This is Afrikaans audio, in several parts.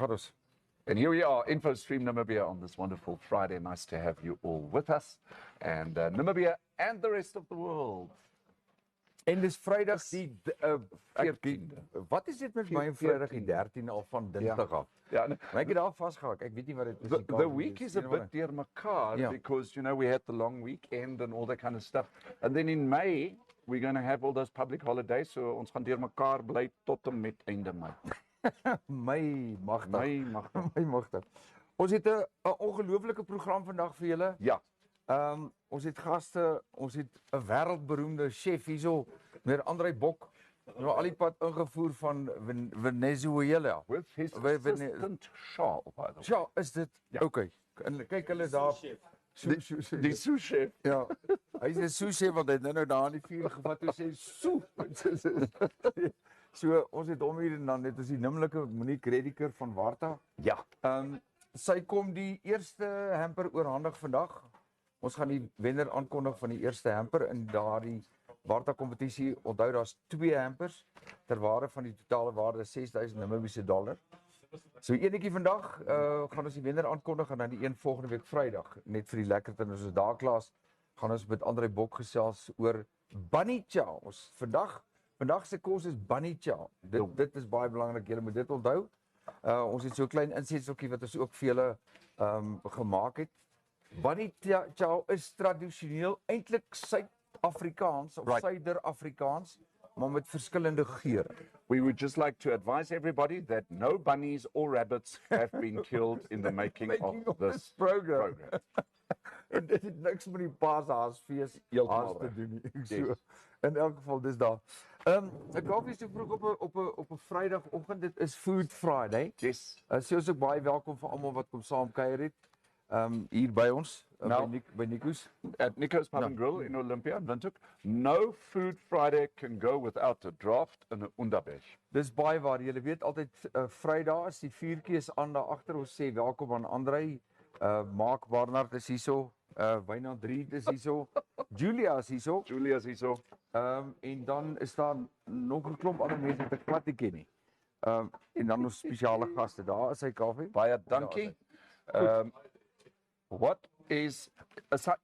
gaan ons. And here we are, InfoStream Namibia on this wonderful Friday. Nice to have you all with us. And Namibia and the rest of the world. En dis Vrydag die 14de. Wat is dit met my en Vrydag die 13 al van dinsdag af? Ja, Maar ek het daar vasgehak. Ek weet nie wat dit is. The week is a bit deurmekaar because, you know, we had the long weekend and all that kind of stuff. And then in May, we're going to have all those public holidays. So ons gaan deurmekaar bly tot en met einde Mei. My magtig. My magtig. My magtig. Ons het 'n ongelooflike program vandag vir julle. Ja. Ons het gaste, ons het 'n wêreldberoemde chef hierso, meneer Andre Bok, al die pad ingevoer van Venezuela. With his assistant Chow, by the way. Chow, is dit? Ja. Okay. En kyk hulle daar. Die sous-chef. Ja. Hy is 'n sous-chef wat hy nou daar in die vuur gevat het en sê sous. So ons het hom hier en dan net as die nimmerlike Monique Redecker van Varta. Ja. Sy kom die eerste hamper oorhandig vandag. Ons gaan die wenner aankondig van die eerste hamper in daardie Varta kompetisie. Onthou daar's 2 hampers ter waarde van die totale waarde $6,000 Namibiese dollar. So enetjie vandag gaan ons die wenner aankondig en dan die een volgende week Vrydag net vir die lekkerte en ons is daar klaar. Gaan ons met Andre Bok gesels oor bunny chow. Ons vandag se kos is bunny chow. Dit is baie belangrik, julle moet dit onthou. Ons het so 'n klein insetseltjie wat ons ook vir julle gemaak het. Bunny chow is tradisioneel eintlik Suid-Afrikaans of Suider-Afrikaans, maar met verskillende geure. We would just like to advise everybody that no bunnies or rabbits have been killed in the making of this program. En dit het niks met die Paashaasfees te doen nie. So, in elk geval dis daar. Ek hoop jy so vroeg op 'n Vrydagoggend. Dit is Food Friday. Yes. So is ook baie welkom vir almal wat kom saam kuier het. Hier by ons by Nico's at Nico's Pub and Grill in Olympia in Windhoek. No Food Friday can go without a draft and 'n onderberg. Dis baie waar. Jy weet altyd Vrydag as die vuurtjie is aan daar agter. Ons sê welkom aan Andre, Mark Barnard is hierso, Wynand 3 is hierso, Julia is hierso. En dan is daar nog 'n klomp ander mense wat ek glad nie ken nie. En dan ons spesiale gaste. Daar is hy Kaufeee. Baie dankie. Wat is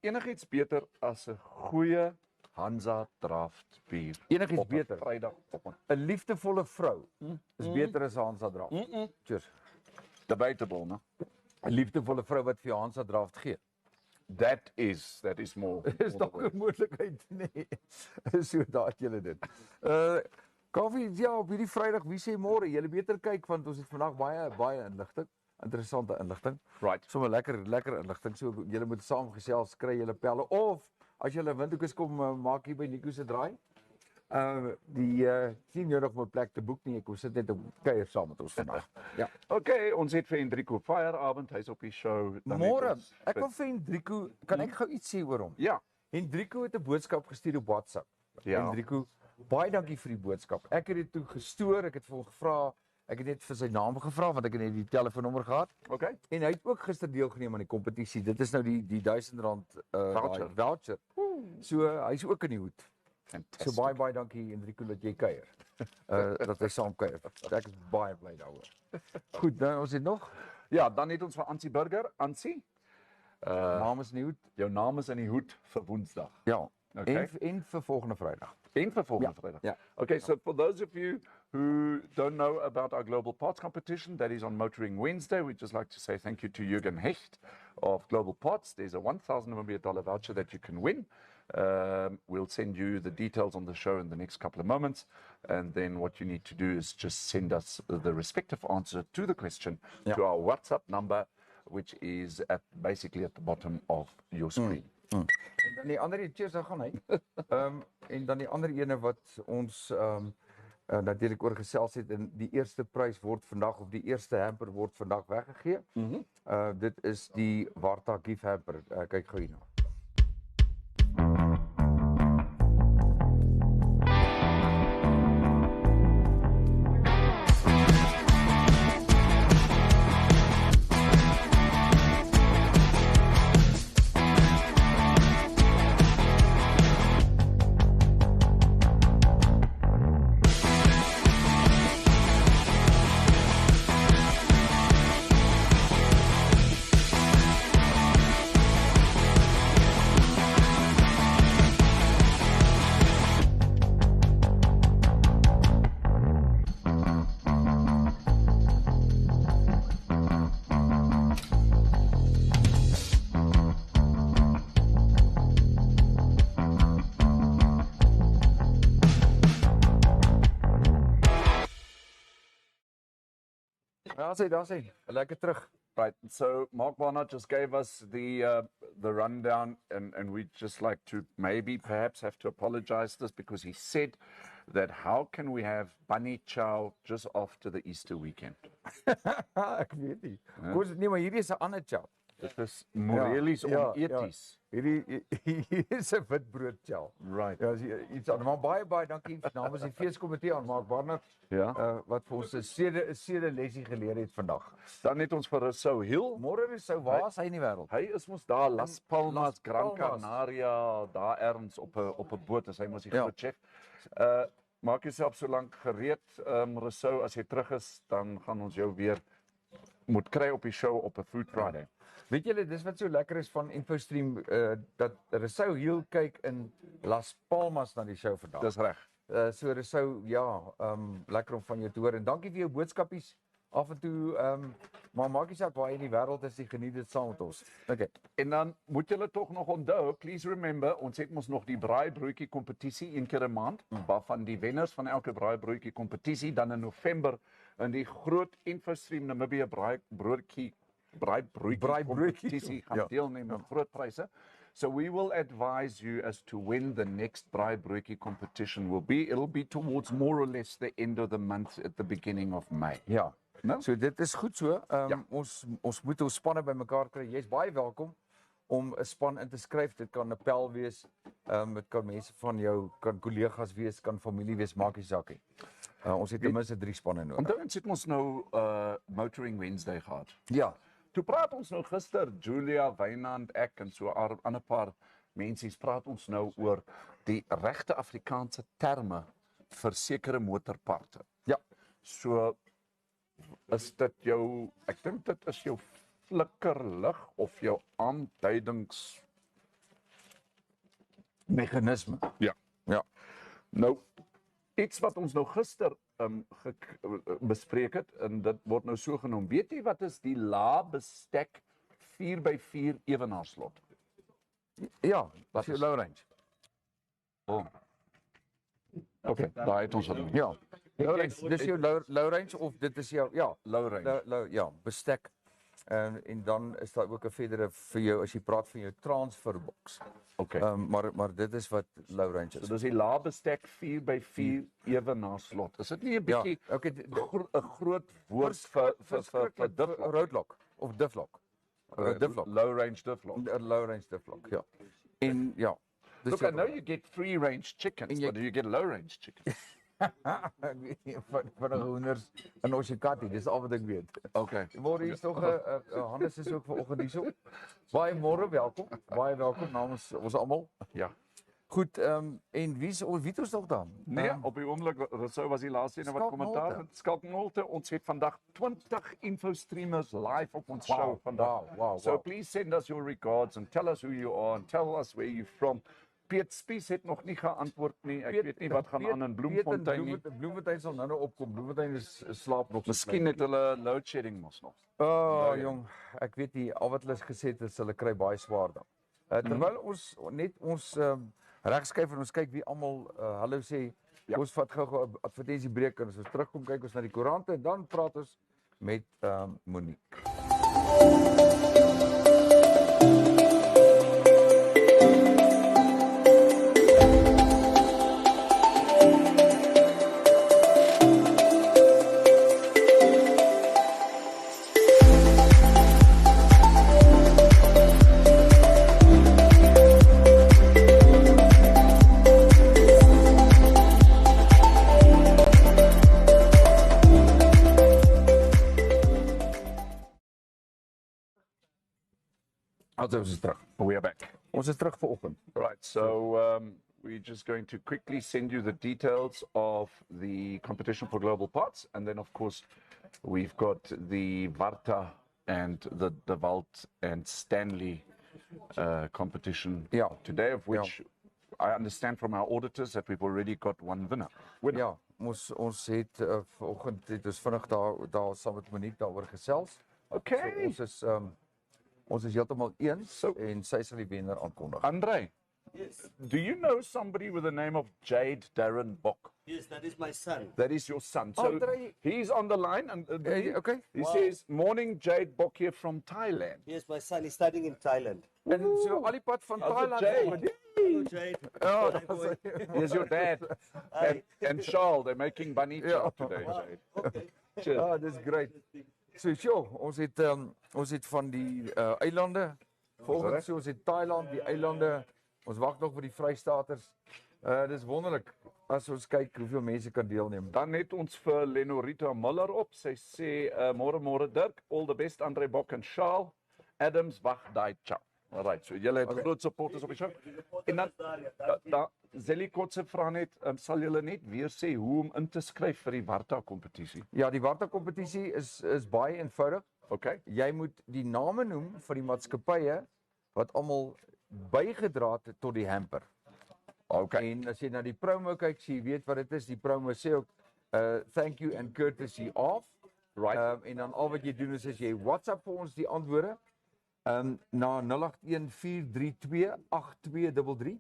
enigiets beter as 'n goeie Hansa draft bier? Enigiets beter. Vrydagoggend. 'n liefdevolle vrou is beter as 'n Hansa draft. Cheers. Debatable, né? 'n liefdevolle vrou wat vir jou Hansa draft gee. That is more. Is dalk 'n moontlikheid, nee. So daat julle dit. Kaufeee, ja, op hierdie Vrydag, wie sê môre? Julle beter kyk want ons het vandag baie inligting. Interessante inligting. Right. Sommer lekker inligting. So julle moet saam gesels, kry julle pelle of as julle Windhoek is kom maak hier by Nico se draai. Sien nodig om 'n plek te boek nie. Ek kom sit net op kuier saam met ons vandag. Ja. Okay, ons het vir Hendrico Feieravond, hy's op die show. Môre. Ek wil vir Hendrico, kan ek gou iets sê oor hom? Ja. Hendrico het 'n boodskap gestuur op WhatsApp. Ja. Hendrico, baie dankie vir die boodskap. Ek het dit toe gestoor, ek het vir hom gevra. Ek het net vir sy naam gevra want ek het net die telefoonnommer gehad. Okay. En hy het ook gister deelgeneem aan die kompetisie. Dit is nou die R1000 voucher. So hy's ook in die hoed. Fantastic. So baie dankie Hendrico dat jy kuier. Dat hy saam kuier. Ek is baie bly daaroor. Goed, dan ons het nog. Ja, dan het ons vir Ansie Burger. Ansie. Naam is in die hoed. Jou naam is in die hoed vir Woensdag. Ja. Okay. En vir volgende Vrydag. En vir volgende Vrydag. Ja. Okay, so for those of you who don't know about our Global Pots competition, that is on Motoring Wednesday, we'd just like to say thank you to Jürgen Hecht of Global Pots. There's a $1,000 voucher that you can win. We'll send you the details on the show in the next couple of moments. And then what you need to do is just send us the respective answer to the question to our WhatsApp number, which is basically at the bottom of your screen. En dan die ander cheers dan gaan hy. En dan die ander ene wat ons natuurlik oor gesels het en die eerste prys word vandag of die eerste hamper word vandag weggegee. Dit is die Varta gift hamper. Kyk gou hierna. Daar sê. Lekker terug. Right. So Mark Barnard just gave us the rundown, and we'd just like to maybe perhaps have to apologize this because he said that how can we have bunny chow just after the Easter weekend? Ek weet nie. Koos, nee, maar hierdie is 'n ander chow. Dit is morelies oneties. Hierdie is 'n witbrood chow. Right. Ja, as jy iets aan. Maar baie dankie namens die feeskomitee aan Mark Barnard. Ja. Wat vir ons 'n sede lesie geleer het vandag. Dan het ons vir Rousseau Hill. Môre Rousseau, waar is hy in die wêreld? Hy is mos daar Las Palmas, Las Gran Palmas. Canaria, daar ergens op 'n boot, as hy mos die Ja. groot chef. Maak jouself so lank gereed, Rousseau, as jy terug is, dan gaan ons jou weer moet kry op die show op 'n Food Friday. Weet julle, dis wat so lekker is van InfoStream, dat Rousseau heel kyk in Las Palmas na die show vandag. Dis reg. So Rousseau, ja, lekker om van jou te hoor en dankie vir jou boodskapies af en toe, maar maak nie saak waar jy in die wêreld is, jy geniet dit saam met ons. Okay. En dan moet julle tog nog onthou, please remember, ons het mos nog die braaibroodjie kompetisie een keer 'n maand, waarvan die wenners van elke braaibroodjie kompetisie dan in November in die groot InfoStream Namibia braaibroodjie competitie gaan deelneem met groot pryse. So we will advise you as to when the next braaibroodjie competition will be. It'll be towards more or less the end of the month at the beginning of May. Ja. No? So dit is goed so. Ons moet ons spanne bymekaar kry. Jy's baie welkom om 'n span in te skryf. Dit kan 'n pel wees, dit kan mense van jou, kan kollegas wees, kan familie wees, maak nie saak nie. Ons het ten minste 3 spanne nodig. Onthou ons het ons nou Motoring Wednesday gehad. Ja. Toe praat ons nou gister, Julia, Wynand, ek en so 'n ander paar mense praat ons nou oor die regte Afrikaanse terme vir sekere motorparte. Ja. So is dit jou, ek dink dit is jou flikkerlig of jou aanduidings meganisme. Ja. Ja. Nou iets wat ons nou gister bespreek het, en dit word nou so genoem. Weet jy wat is die laabestek 4x4 ewenaarslot? Ja, wat is jou low range? Oh. Okay, daai het ons al. Ja. Low range, dis jou low range of dit is jou Low range. Ja, bestek. En dan is daar ook 'n verdere vir jou as jy praat van jou transferbox. Okay. Maar dit is wat low range is. So dis die laabestek 4x4 ewenaarslot. Is dit nie 'n bietjie 'n groot woord vir roadlock of difflock? Difflock. Low range difflock. Low range difflock, ja. En ja. Look, I know you get free range chickens, but do you get low range chickens? Ek weet nie van die hoenders en ons katte, dis al wat ek weet. Okay. Môre is nog Hannes is ook vanoggend hierso. Baie môre, welkom. Baie welkom namens ons almal. Ja. Goed, en wie is ons nog dan? Nee, op die oomblik Rousseau was die laaste een wat kommentaar het. Skalk Nolte, ons het vandag 20 infostreamers live op ons show vandag. Wow. So please send us your regards and tell us who you are and tell us where you're from. Piet Spies het nog nie geantwoord nie. Ek weet nie wat gaan aan in Bloemfontein nie. Bloemfontein sal nou opkom. Bloemfontein is slaap nog. Miskien het hulle load shedding mos nog. Jong, ek weet nie al wat hulle gesê het, hulle kry baie swaar dan. Terwyl ons net ons regskyf en ons kyk wie almal hallo sê, ons vat gou 'n advertensiebreek en as ons terugkom kyk ons na die koerante en dan praat ons met Monique. We are back. Ons is terug vanoggend. Right, so we're just going to quickly send you the details of the competition for global pots, and then of course we've got the Varta and the Walt and Stanley competition today, of which I understand from our auditors that we've already got one winner. Ja, ons het vanoggend het ons vinnig daar saam met Monique daaroor gesels. Okay. So ons is heeltemal eens en sy sal die wenner aankondig. Andre, yes. Do you know somebody with the name of Jade Darren Bok? Yes, that is my son. That is your son. So Andre. he's on the line. And Okay. he says, morning, Jade Bok here from Thailand. Yes, my son is studying in Thailand. En so al die pad van How's it, Thailand. Jade? Hello, Jade. Ja, Hi, boy. Here's your dad. Hi. And Chow, they're making bonita Yeah. today, Jade. Okay. Cheers. Ja, dis great. So, sjoe, ons het van die eilande. Volgens so ons het Thailand, die eilande. Ons wag nog vir die Vrystaters. Dis wonderlik as ons kyk hoeveel mense kan deelneem. Dan het ons vir Lenorita Muller op. Sy sê, môre Dirk, all the best Andre Bok en Chow. Adams wag daai Chow. Alright, so julle het groot supporters op die show. En dan Zelly Kotse vra net, sal julle net weer sê hoe om in te skryf vir die Varta kompetisie? Ja, die Varta kompetisie is baie eenvoudig. Okay. Jy moet die name noem van die maatskappye wat almal bygedra het tot die hamper. Okay. En as jy na die promo kyk, jy weet wat dit is. Die promo sê ook thank you and courtesy of. Right. En dan al wat jy doen is jy WhatsApp vir ons die antwoorde na 0814328233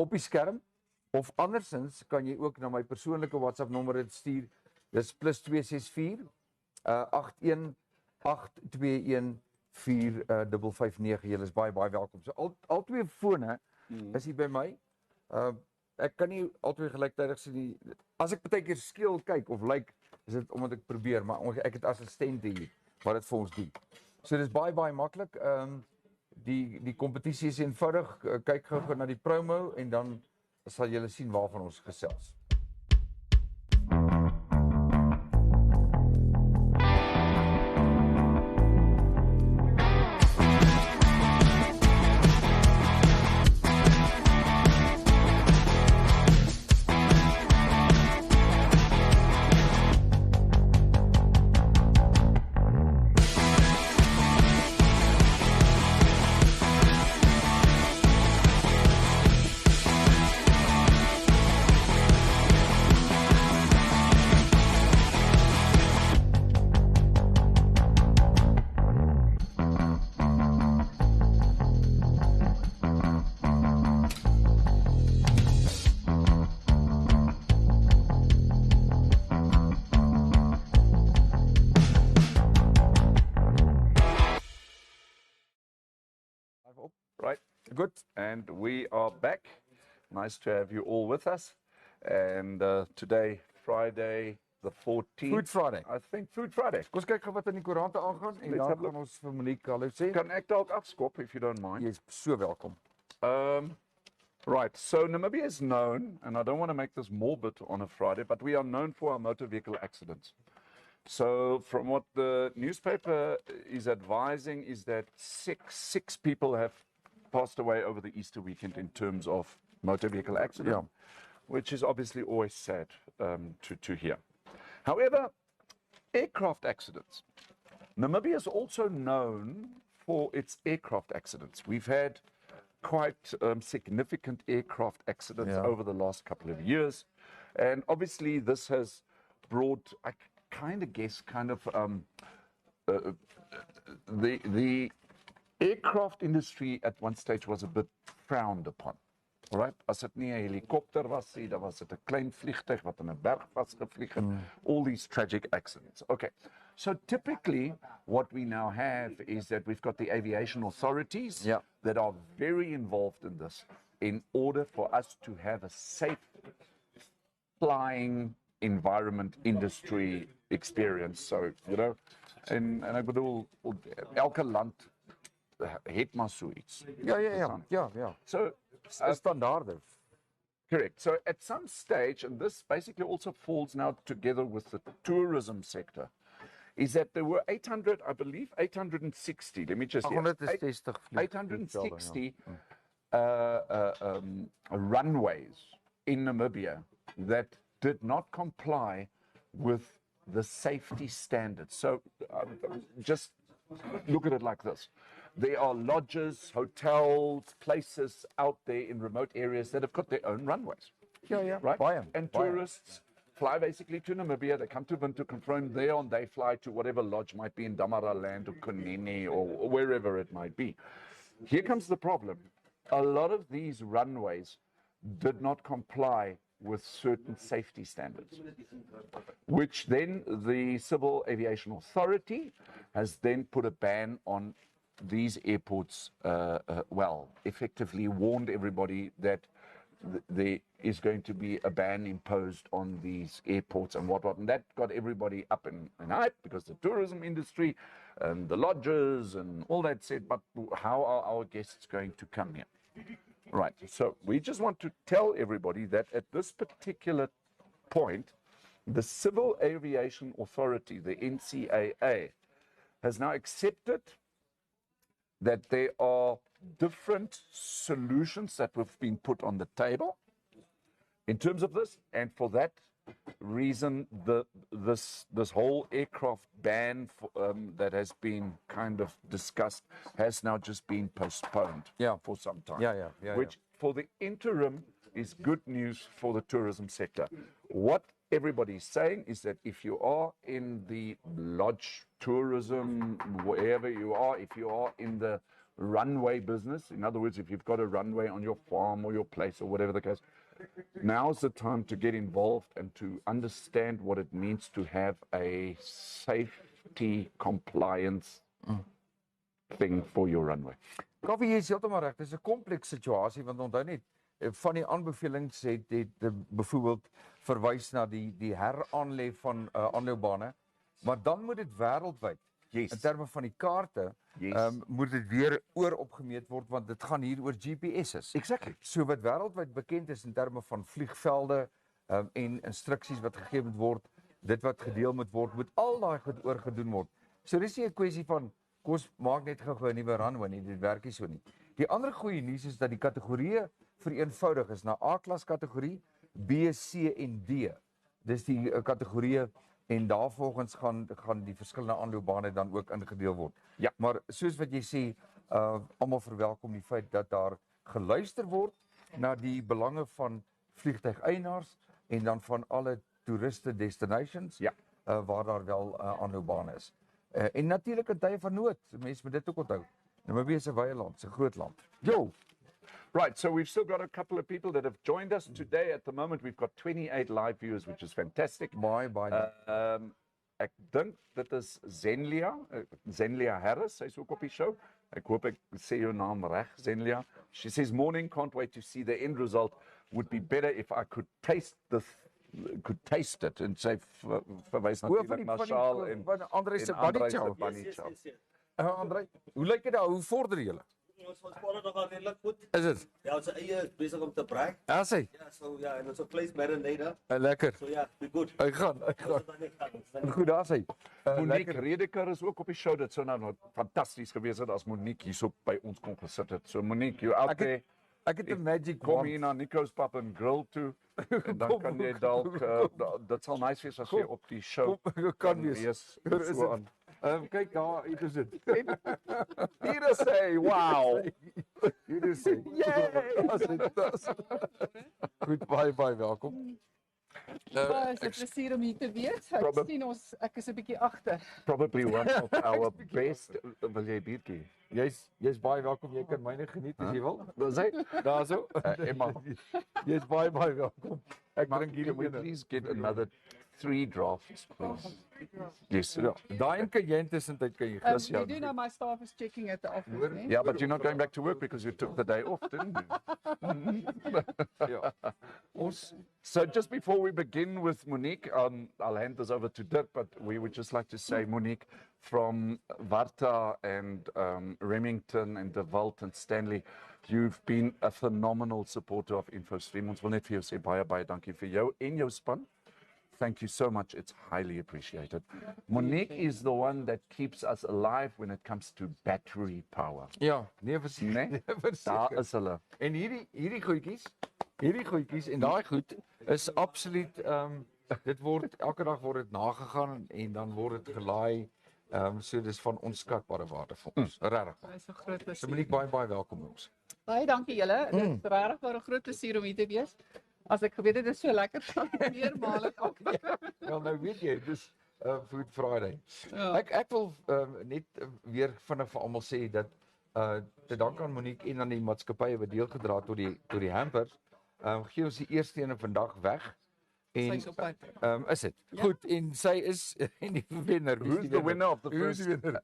op die skerm, of andersins kan jy ook na my persoonlike WhatsApp nommer dit stuur. Dis +264 818214559. Julle is baie welkom. So al twee fone is hier by my. Ek kan nie altyd gelyktydig sien nie. As ek baie keer skeel kyk of lyk, is dit omdat ek probeer, maar ek het assistente hier wat dit vir ons doen. So dis baie maklik. Die kompetisie is eenvoudig. Kyk gou na die promo en dan sal julle sien waarvan ons gesels. Right. Good. And we are back. Nice to have you all with us. And today, Friday the 14th. Food Friday. I think Food Friday. Kom ons kyk gou wat in die koerante aangaan en dan gaan ons vir Monique hallo sê. Kan ek dalk afskop if you don't mind? Jy is so welkom. Right, so Namibia is known, and I don't want to make this morbid on a Friday, but we are known for our motor vehicle accidents. So from what the newspaper is advising is that six people have passed away over the Easter weekend in terms of motor vehicle accident, which is obviously always sad to hear. However, aircraft accidents. Namibia is also known for its aircraft accidents. We've had quite significant aircraft accidents over the last couple of years. And obviously this has brought, I kind of guess, the aircraft industry at one stage was a bit frowned upon. All right? As dit nie 'n helikopter was nie, dan was dit 'n klein vliegtuig wat in 'n berg vasgevlieg het. All these tragic accidents. Okay. So typically what we now have is that we've got the aviation authorities that are very involved in this in order for us to have a safe flying environment industry experience. So, you know, en ek bedoel elke land het maar so iets. Ja. So standaarde. Correct. So at some stage, and this basically also falls now together with the tourism sector, is that there were 860, let me just 860 runways in Namibia that did not comply with the safety standards. So just look at it like this. There are lodges, hotels, places out there in remote areas that have got their own runways. Right? And tourists fly basically to Namibia. They come to Windhoek there and they fly to whatever lodge might be in Damaraland or Kunene or wherever it might be. Here comes the problem. A lot of these runways did not comply with certain safety standards, which then the Civil Aviation Authority has then put a ban on these airports, effectively warned everybody that there is going to be a ban imposed on these airports and whatnot. And that got everybody up in hype because the tourism industry and the lodges and all that said, but how are our guests going to come here? Right. So we just want to tell everybody that at this particular point, the Civil Aviation Authority, the NCAA, has now accepted that there are different solutions that have been put on the table in terms of this, and for that reason, this whole aircraft ban that has been kind of discussed has now just been postponed for some time. Which for the interim is good news for the tourism sector. What everybody's saying is that if you are in the lodge tourism, wherever you are, if you are in the runway business, in other words, if you've got a runway on your farm or your place or whatever the case, now's the time to get involved and to understand what it means to have a safety compliance thing for your runway. Kaufeee, jy is heeltemal reg. Dis 'n komplekse situasie want onthou net van die aanbevelings het byvoorbeeld verwys na die heraanlê van aanloopbane, maar dan moet dit wêreldwyd. In terme van die kaarte, moet dit weer ooropgemeet word want dit gaan hier oor GPS's. Exactly. So wat wêreldwyd bekend is in terme van vliegvelde en instruksies wat gegee moet word, dit wat gedeel moet word, moet al daai goed oorgedoen word. So dis nie 'n kwessie van kom ons maak net gou 'n nuwe runway nie, dit werk nie so nie. Die ander goeie nuus is dat die kategorieë vereenvoudig is na A-klas kategorie, B, C en D. Dis die kategorieë en daarvolgens gaan die verskillende aanloopbane dan ook ingedeel word. Ja, maar soos wat jy sê, almal verwelkom die feit dat daar geluister word na die belange van vliegtuigeienaars en dan van alle toeriste destinations, waar daar wel aanloopbane is. En natuurlik in tye van nood, mense moet dit ook onthou. Namibia is 'n wye land, 'n groot land. Right, so we've still got a couple of people that have joined us today. At the moment, we've got 28 live viewers, which is fantastic. Ek dink dit is Zenlia Harris, sy's ook op die show. Ek hoop ek sê jou naam reg, Zenlia. She says, morning, can't wait to see the end result. Would be better if I could taste it. En sy verwys natuurlik na Chow en Andre se bunny chow. Andre, hoe lyk dit daar? Hoe vorder julle? Ons vorder nog redelik goed. Is dit? Ja, ons eie is besig om te braai. Ja, sê. Ja, so ja, en ons vleis marinator. Lekker. So ja, be good. Ek gaan. Goed, daar sê. Monique Redecker is ook op die show. Dit sou nou fantasties gewees het as Monique hierso by ons kon gesit het. So Monique, you out there. Ek het 'n magic kom hier na Nico's Pub and Grill toe. En dan kan jy dalk dit sal nice wees as jy op die show kan wees. So aan. Kyk daar, hier is dit. Hier is hy. Wow. Hier is hy. Yay! Goed, baie welkom. Is 'n plesier om hier te wees. Ek sien ek is 'n bietjie agter. Probably one of our best. Wil jy biertjie? Jy's baie welkom. Jy kan myne geniet as jy wil. Dis hy. Daarso. Emma. Jy's baie welkom. Ek drink hierdie ene. Please get another 3 drafts, please. Yes. Daai en kan jy intussen tyd kan jy glas jou. You do know my staff is checking at the office, Yeah, but you're not going back to work because you took the day off, didn't you? So just before we begin with Monique, I'll hand this over to Dirk, but we would just like to say, Monique, from Varta and Remington and De Walt and Stanley, you've been a phenomenal supporter of InfoStream. Ons wil net vir jou sê baie dankie vir jou en jou span. Thank you so much. It's highly appreciated. Monique is the one that keeps us alive when it comes to battery power. Ja, nee, verseker. Daar is hulle. En hierdie goedjies en daai goed is absoluut dit word elke dag word dit nagegaan en dan word dit gelaai. So dis van onskatbare waarde vir ons. Regtig. Dit is 'n groot plesier. So Monique, baie welkom ons. Baie dankie julle. Dit is regtig 'n groot plesier om hier te wees. As ek geweet het dit is so lekker, sal ek meer male kom. Wel nou weet jy, dis Food Friday. Ja. Ek wil net weer vinnig vir almal sê dat te dank aan Monique en aan die maatskappye wat deelgedra het tot die hampers, Gee ons die eerste ene vandag weg. Sy En is op pad. is dit. Ja. Goed, en sy is en die wenner. Wie is Who's the winner of the Who's die first? wenner?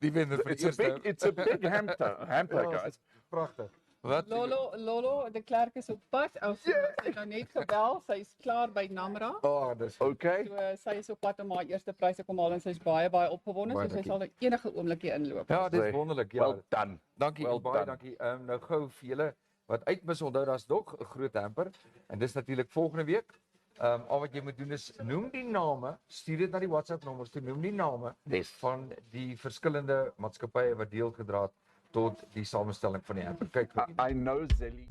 Die wenner van die eerste. It's a big hamper, guys. Pragtig. Wat? Lolo de Klerk is op pad. Sy het nou net gebel. Sy is klaar by Namra. Dis Okay. So sy is op pad om haar eerste prys te kom haal en sy is baie opgewonde. Baie So sy dankie. sal enige oomblik hier inloop. Ja, dit is wonderlik. Ja. Well done. Dankie, Well baie done. dankie. Nou gou vir julle wat uitmis, onthou daar's nog 'n groot hamper en dis natuurlik volgende week. Al wat jy moet doen is noem die name, stuur dit na die WhatsApp nommers toe, noem die name van die verskillende maatskappye wat deel gedra het tot die samestelling van die hamper. Kyk, I know Zelly.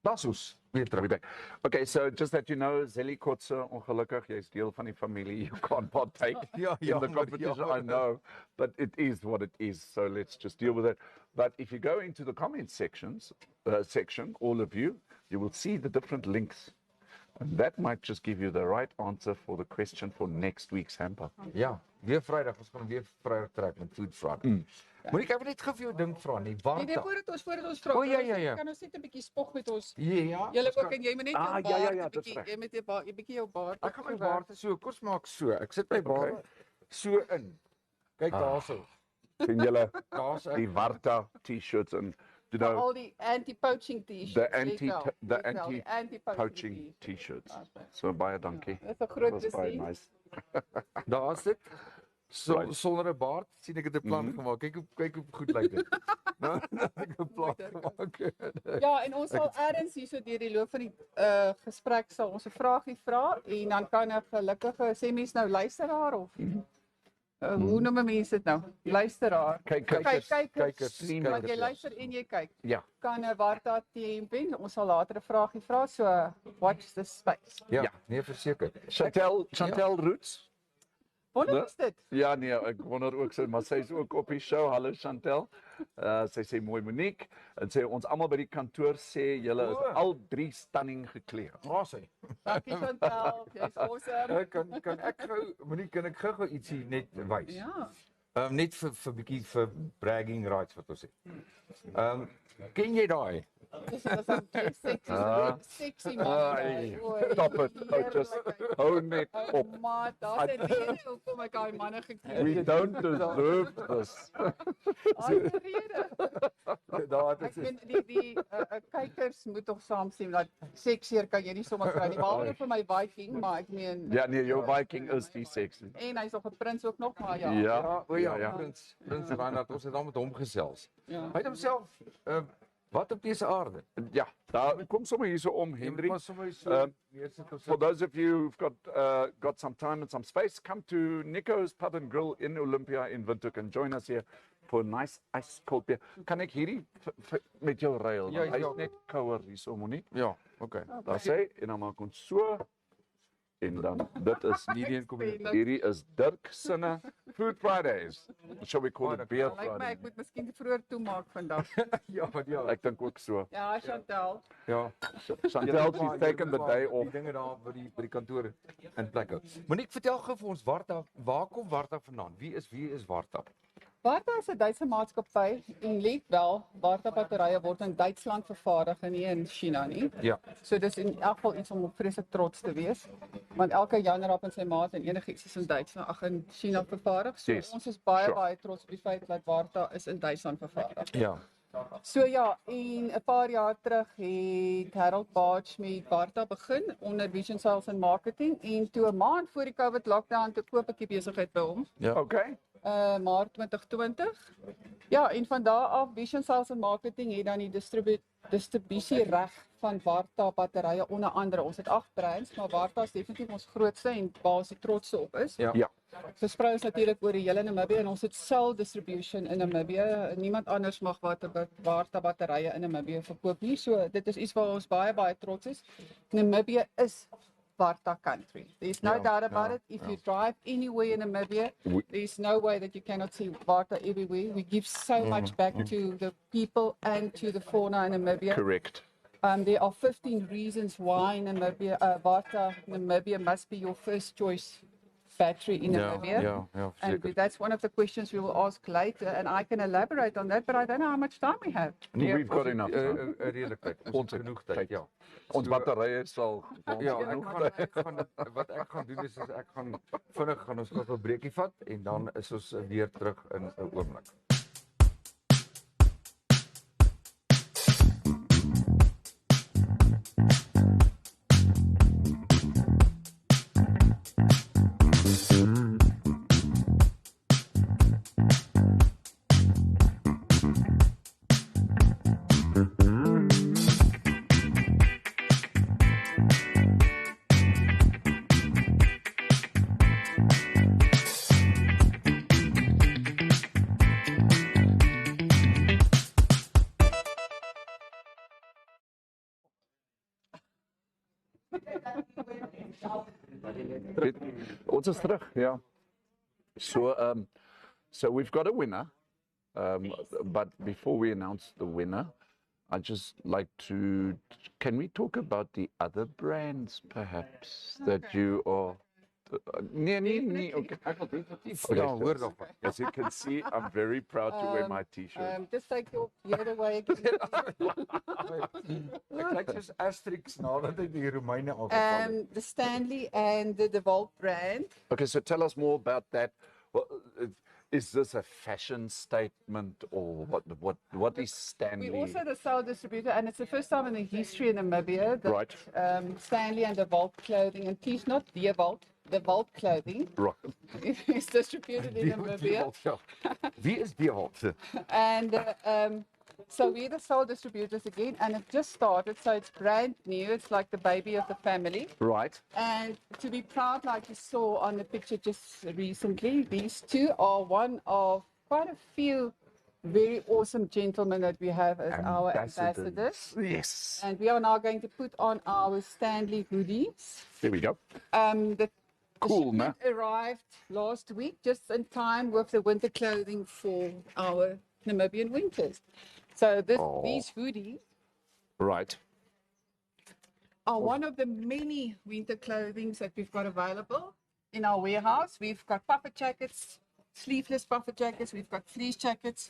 Dasus, weer terug. Back. Okay, so just that you know, Zelly Kotse, ongelukkig, jy's deel van die familie. You can't partake Ja, in the jammer, competition, jammer. I know. But it is what it is, so let's just deal with it. But if you go into the comment section, all of you, you will see the different links. And that might just give you the right answer for the question for next week's hamper. Ja, weer Vrydag, ons gaan weer Vrydag trek met Food Friday. Monique, ek wil net gou vir jou ding vra nie. Nee, Warta. voordat ons vra. O, ja. Kan ons net 'n bietjie spog met ons. Ja. Julle ook en jy moet net jou ja, baard 'n dit is bietjie, reg. jy moet jy bietjie jou baard. Ek gaan my baard so, kos maak so. Ek sit my baard so in. Kyk daarso. Sien julle Daar's die ek. Varta t-shirts and you know Al die anti-poaching t-shirts. the anti-poaching anti-poaching t-shirts. So baie dankie. Dis 'n groot Was baie plesier. nice. Daar's dit. So Right. sonder 'n baard sien ek het 'n plan gemaak. Kyk hoe goed lyk dit. Nou, ek 'n plan gemaak. Ja, en ons sal ergens hierso deur die loop van die gesprek sal ons 'n vraagie vra en dan kan 'n gelukkige sê mens nou luisteraar of hoe noem mense dit nou? Luisteraar. Kykers. Kykers. Want jy luister en jy kyk. Ja. Kan 'n Varta team wen. Ons sal later 'n vraagie vra, so watch the space. Ja, Ja. nee verseker. Chantel Roots. Wonder is dit? Ja nee, ek wonder ook so, maar sy is ook op die show. Hallo Chantel. Sy sê mooi Monique en sê ons almal by die kantoor sê julle is O. al 3 stunning gekleed. Sê. Dankie Chantal. Jy's awesome. Kan ek gou Monique, kan ek gou ietsie net wys? Ja. Net vir bietjie vir bragging rights wat ons het. Ken jy daai? Dis 'n sexy man. Ai, stop it. Just hou net op. Maar daar's 'n rede hoekom ek daai manne gekry We het. don't deserve this. Daar's 'n rede. Daar Ek meen die kykers moet tog saamstem dat seksier kan jy nie sommer kry nie. Behalwe vir my Viking, maar ek meen Ja nee, jou Viking is die sexy. en hy's nog 'n prins ook nog, maar ja. Ja, ja. Prins Reinhard, ons het al met hom gesels. Ja. Hy het homself wat op dese aarde. Ja, daar kom sommer hierso om Henry. Maar sommer so For those of you who've got some time and some space, come to Nico's Pub and Grill in Olympia in Windhoek and join us here for a nice ice cold beer. Kan ek hierdie met jou ruil? Ja, Hy's ja. net kouer hierso, Monique. Ja, okay. Daar sê en dan maak ons so en dan dit is hierdie is Dirk sinne Food Fridays. Shall we call it beer Lyk my Friday? ek moet miskien vroeër toemaak vandag. Ja, ja. Ek dink ook so. Ja, Chantal. Ja. Chantel, she's taken the day Die off. dinge daar by die kantoor in plek hou. Monique, vertel gou vir ons Varta, waar kom Varta vandaan? Wie is Varta? Varta is 'n Duitse maatskappy en let wel, Varta batterye word in Duitsland vervaardig en nie in China nie. Ja. So dis in elk geval iets om op vreeslik trots te wees. Want elke Jan Rapp en sy maat en enigiets is in Duitsland, in China vervaardig. So Yes. ons is baie Sure. baie trots op die feit dat Varta is in Duitsland vervaardig. Ja. So ja, en 'n paar jaar terug het Harold Bach met Varta begin onder Vision Sales and Marketing en toe 'n maand voor die COVID lockdown toe koop ek die besigheid by hom. Ja. Okay. Maart 2020. Ja, en van daar af Vision Sales en Marketing het dan die distribusie reg van Varta batterye onder andere. Ons het 8 brands, maar Varta is definitief ons grootste en waar ons die trots op is. Ja. Ja. Versprei ons natuurlik oor die hele Namibië en ons het sole distribution in Namibië. Niemand anders mag Varta batterye in Namibië verkoop nie. So dit is iets waar ons baie trots is. Namibië is Varta country. There's no doubt about it. If you drive anywhere in Namibia, there's no way that you cannot see Varta everywhere. We give so much back to the people and to the fauna in Namibia. Correct. There are 15 reasons why Namibia, Varta Namibia must be your first choice battery in Namibia. Ja, And seker. that's one of the questions we will ask later, and I can elaborate on that, but I don't know how much time we have. Nee, We've got enough time. Redelik tyd. Ons Ons het genoeg tyd, ja. Ons batterye sal Ja, wat ek gaan doen is ek gaan vinnig ons gou 'n breekie vat en dan is ons weer terug in 'n oomblik. Ons is terug, ja. So we've got a winner, but before we announce the winner, I'd just like to, can we talk about the other brands perhaps that you are, nee, okay. Ek wil definitief Okay. ja, hoor nog wat. As you can see, I'm very proud to wear my t-shirt. Just take your the other way again. Ek kyk soos Asterix nadat hy die Romeine aangeval het. The Stanley and the DeWalt brand. Okay, so tell us more about that. Is this a fashion statement or what is Stanley? We also the sole distributor, and it's the first time in the history in Namibia that Right. Stanley and DeWalt clothing, and please not DeWalt, DeWalt clothing Right. is distributed in Namibia. Ja. Wie is die Walt? And so we're the sole distributors again, and it just started, so it's brand new. It's like the baby of the family. Right. And to be proud, like you saw on the picture just recently, these two are one of quite a few very awesome gentlemen that we have as our ambassadors. Yes. And we are now going to put on our Stanley hoodies. There we go. The Cool, man. shipment arrived last week, just in time with the winter clothing for our Namibian winters. So these hoodies Right. are one of the many winter clothings that we've got available in our warehouse. We've got puffer jackets, sleeveless puffer jackets, we've got fleece jackets,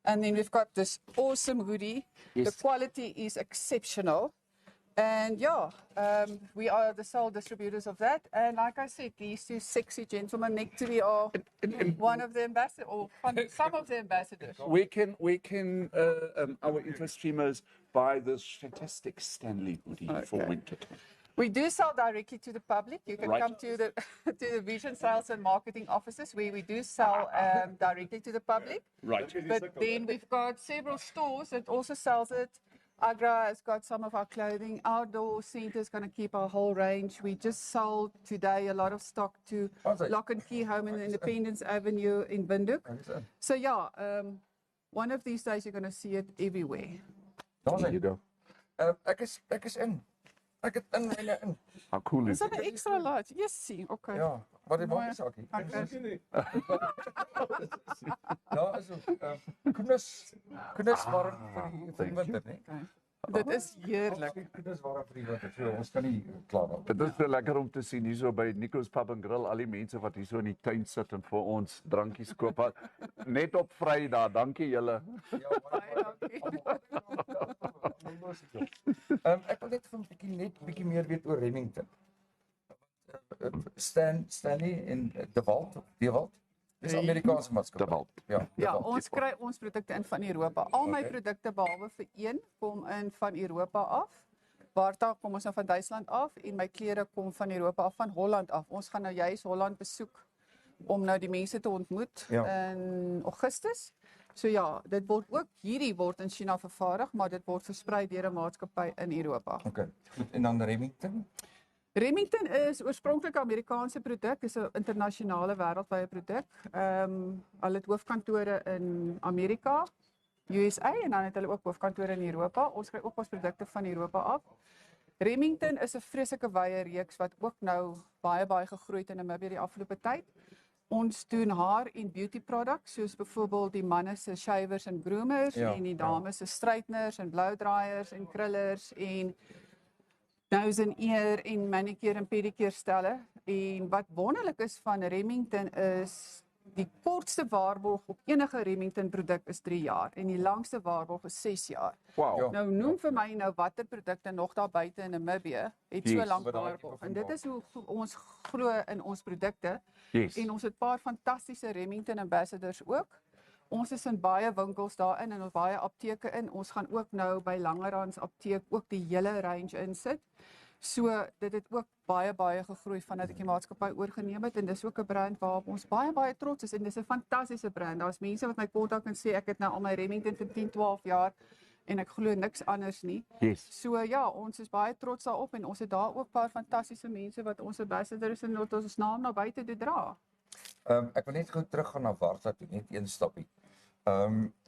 and then we've got this awesome hoodie. Yes. The quality is exceptional. And yeah, we are the sole distributors of that. And like I said, these two sexy gentlemen next to me are one of the ambassadors, or some of the ambassadors. We can our InfoStreamers buy this fantastic Stanley hoodie for winter. We do sell directly to the public. You can Right. come to the to the Vision Sales and Marketing offices where we do sell directly to the public. Right. But then we've got several stores that also sells it. Agra has got some of our clothing. Outdoor Centre is going to keep our whole range. We just sold today a lot of stock to Lock and Key Home in Independence Avenue in Windhoek. So yeah, one of these days you're going to see it everywhere. There you go. Ek is in. Ek het in. How cool Is is that it? an extra large? Yes, see. Okay. Ja, maar dit maak nie saak nie. Okay. Daar is ook knus warm vir die winter, nee. Dit is heerlik. Knus warm vir die winter. So ons kan nie klaar maak. Dit is so lekker om te sien hierso by Nico's Pub and Grill, al die mense wat hierso in die tuin sit en vir ons drankies koop. Net op Vrydag. Dankie julle. Ja, Baie dankie. Ek wil net 'n bietjie meer weet oor Remington. Stanley en DeWalt. Dis Amerikaanse maatskappy. DeWalt. Ja, Ja, ons kry ons produkte in van Europa. Al my produkte behalwe vir een kom in van Europa af. Varta kom ons nou van Duitsland af en my klere kom van Europa af, van Holland af. Ons gaan nou juis Holland besoek om nou die mense te ontmoet Ja. in Augustus. So ja, dit word ook hierdie word in China vervaardig, maar dit word versprei deur 'n maatskappy in Europa. Okay. Goed, en dan Remington? Remington is oorspronklik 'n Amerikaanse produk, is 'n internasionale wêreldwye produk. Hulle het hoofkantore in Amerika, USA en dan het hulle ook hoofkantore in Europa. Ons kry ook ons produkte van Europa af. Remington is 'n vreeslike wye reeks wat ook nou baie gegroei het in Namibia die afgelope tyd. Ons doen haar en beauty products, soos byvoorbeeld die manne se shavers en groomers en die dames se straighteners en blowdryers en krillers en nose en ear en manicure en pedicure stelle. En wat wonderlik is van Remington is die kortste waarborg op enige Remington produk is 3 jaar en die langste waarborg is 6 jaar. Wow. Ja. Nou noem vir my nou watter produkte nog daar buite in Namibia het so Yes. lank Wat daai waarborg. tipe En dit van is hoe ons glo in ons produkte. Yes. En ons het 'n paar fantastiese Remington ambassadors ook. Ons is in baie winkels daarin en ons baie apteke in. Ons gaan ook nou by Langerhans apteek ook die hele range insit. So dit het ook baie gegroei vandat ek die maatskappy oorgeneem het en dis ook 'n brand waarop ons baie trots is en dis 'n fantastiese brand. Daar's mense wat my kontak en sê ek het nou al my Remington vir 10, 12 jaar en ek glo niks anders nie. Yes. So ja, ons is baie trots daarop en ons het daar ook 'n paar fantastiese mense wat ons ambassadors en wat ons naam na buite toe dra. Ek wil net gou teruggaan na Varta toe, net een stappie.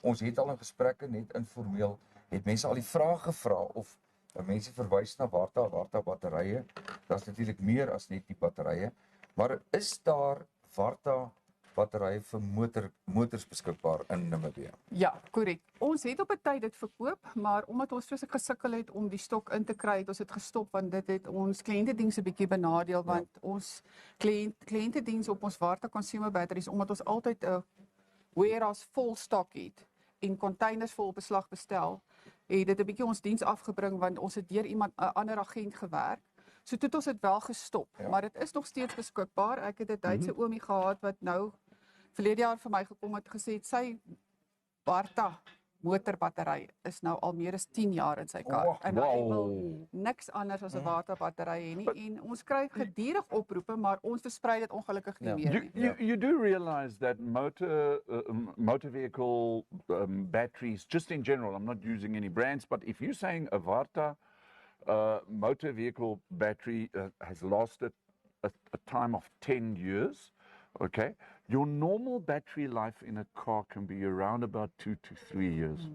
Ons het al in gesprekke net informeel, het mense al die vrae gevra of mense verwys na Varta batterye. Daar's natuurlik meer as net die batterye, maar is daar Varta batterye vir motors beskikbaar in Namibia? Ja, korrek. Ons het op 'n tyd dit verkoop, maar omdat ons vreeslik gesukkel het om die stok in te kry, het ons dit gestop want dit het ons kliëntediens 'n bietjie benadeel want ons kliëntediens op ons Varta consumer batteries omdat ons altyd 'n warehouse vol stok het en containers vol beslag bestel, het dit 'n bietjie ons diens afgebring want ons het deur 'n ander agent gewerk. So toe het ons dit wel gestop, maar dit is nog steeds beskikbaar. Ek het 'n Duitse oomie gehad wat nou verlede jaar vir my gekom het gesê het sy Varta motorbattery is nou al meer as 10 jaar in sy kar. En hy wil niks anders as 'n Varta battery hê nie en ons kry gedurig oproepe, maar ons versprei dit ongelukkig nie meer nie. You do realize that motor vehicle batteries, just in general, I'm not using any brands, but if you're saying a Varta motor vehicle battery has lasted a time of 10 years, okay, your normal battery life in a car can be around about 2 to 3 years.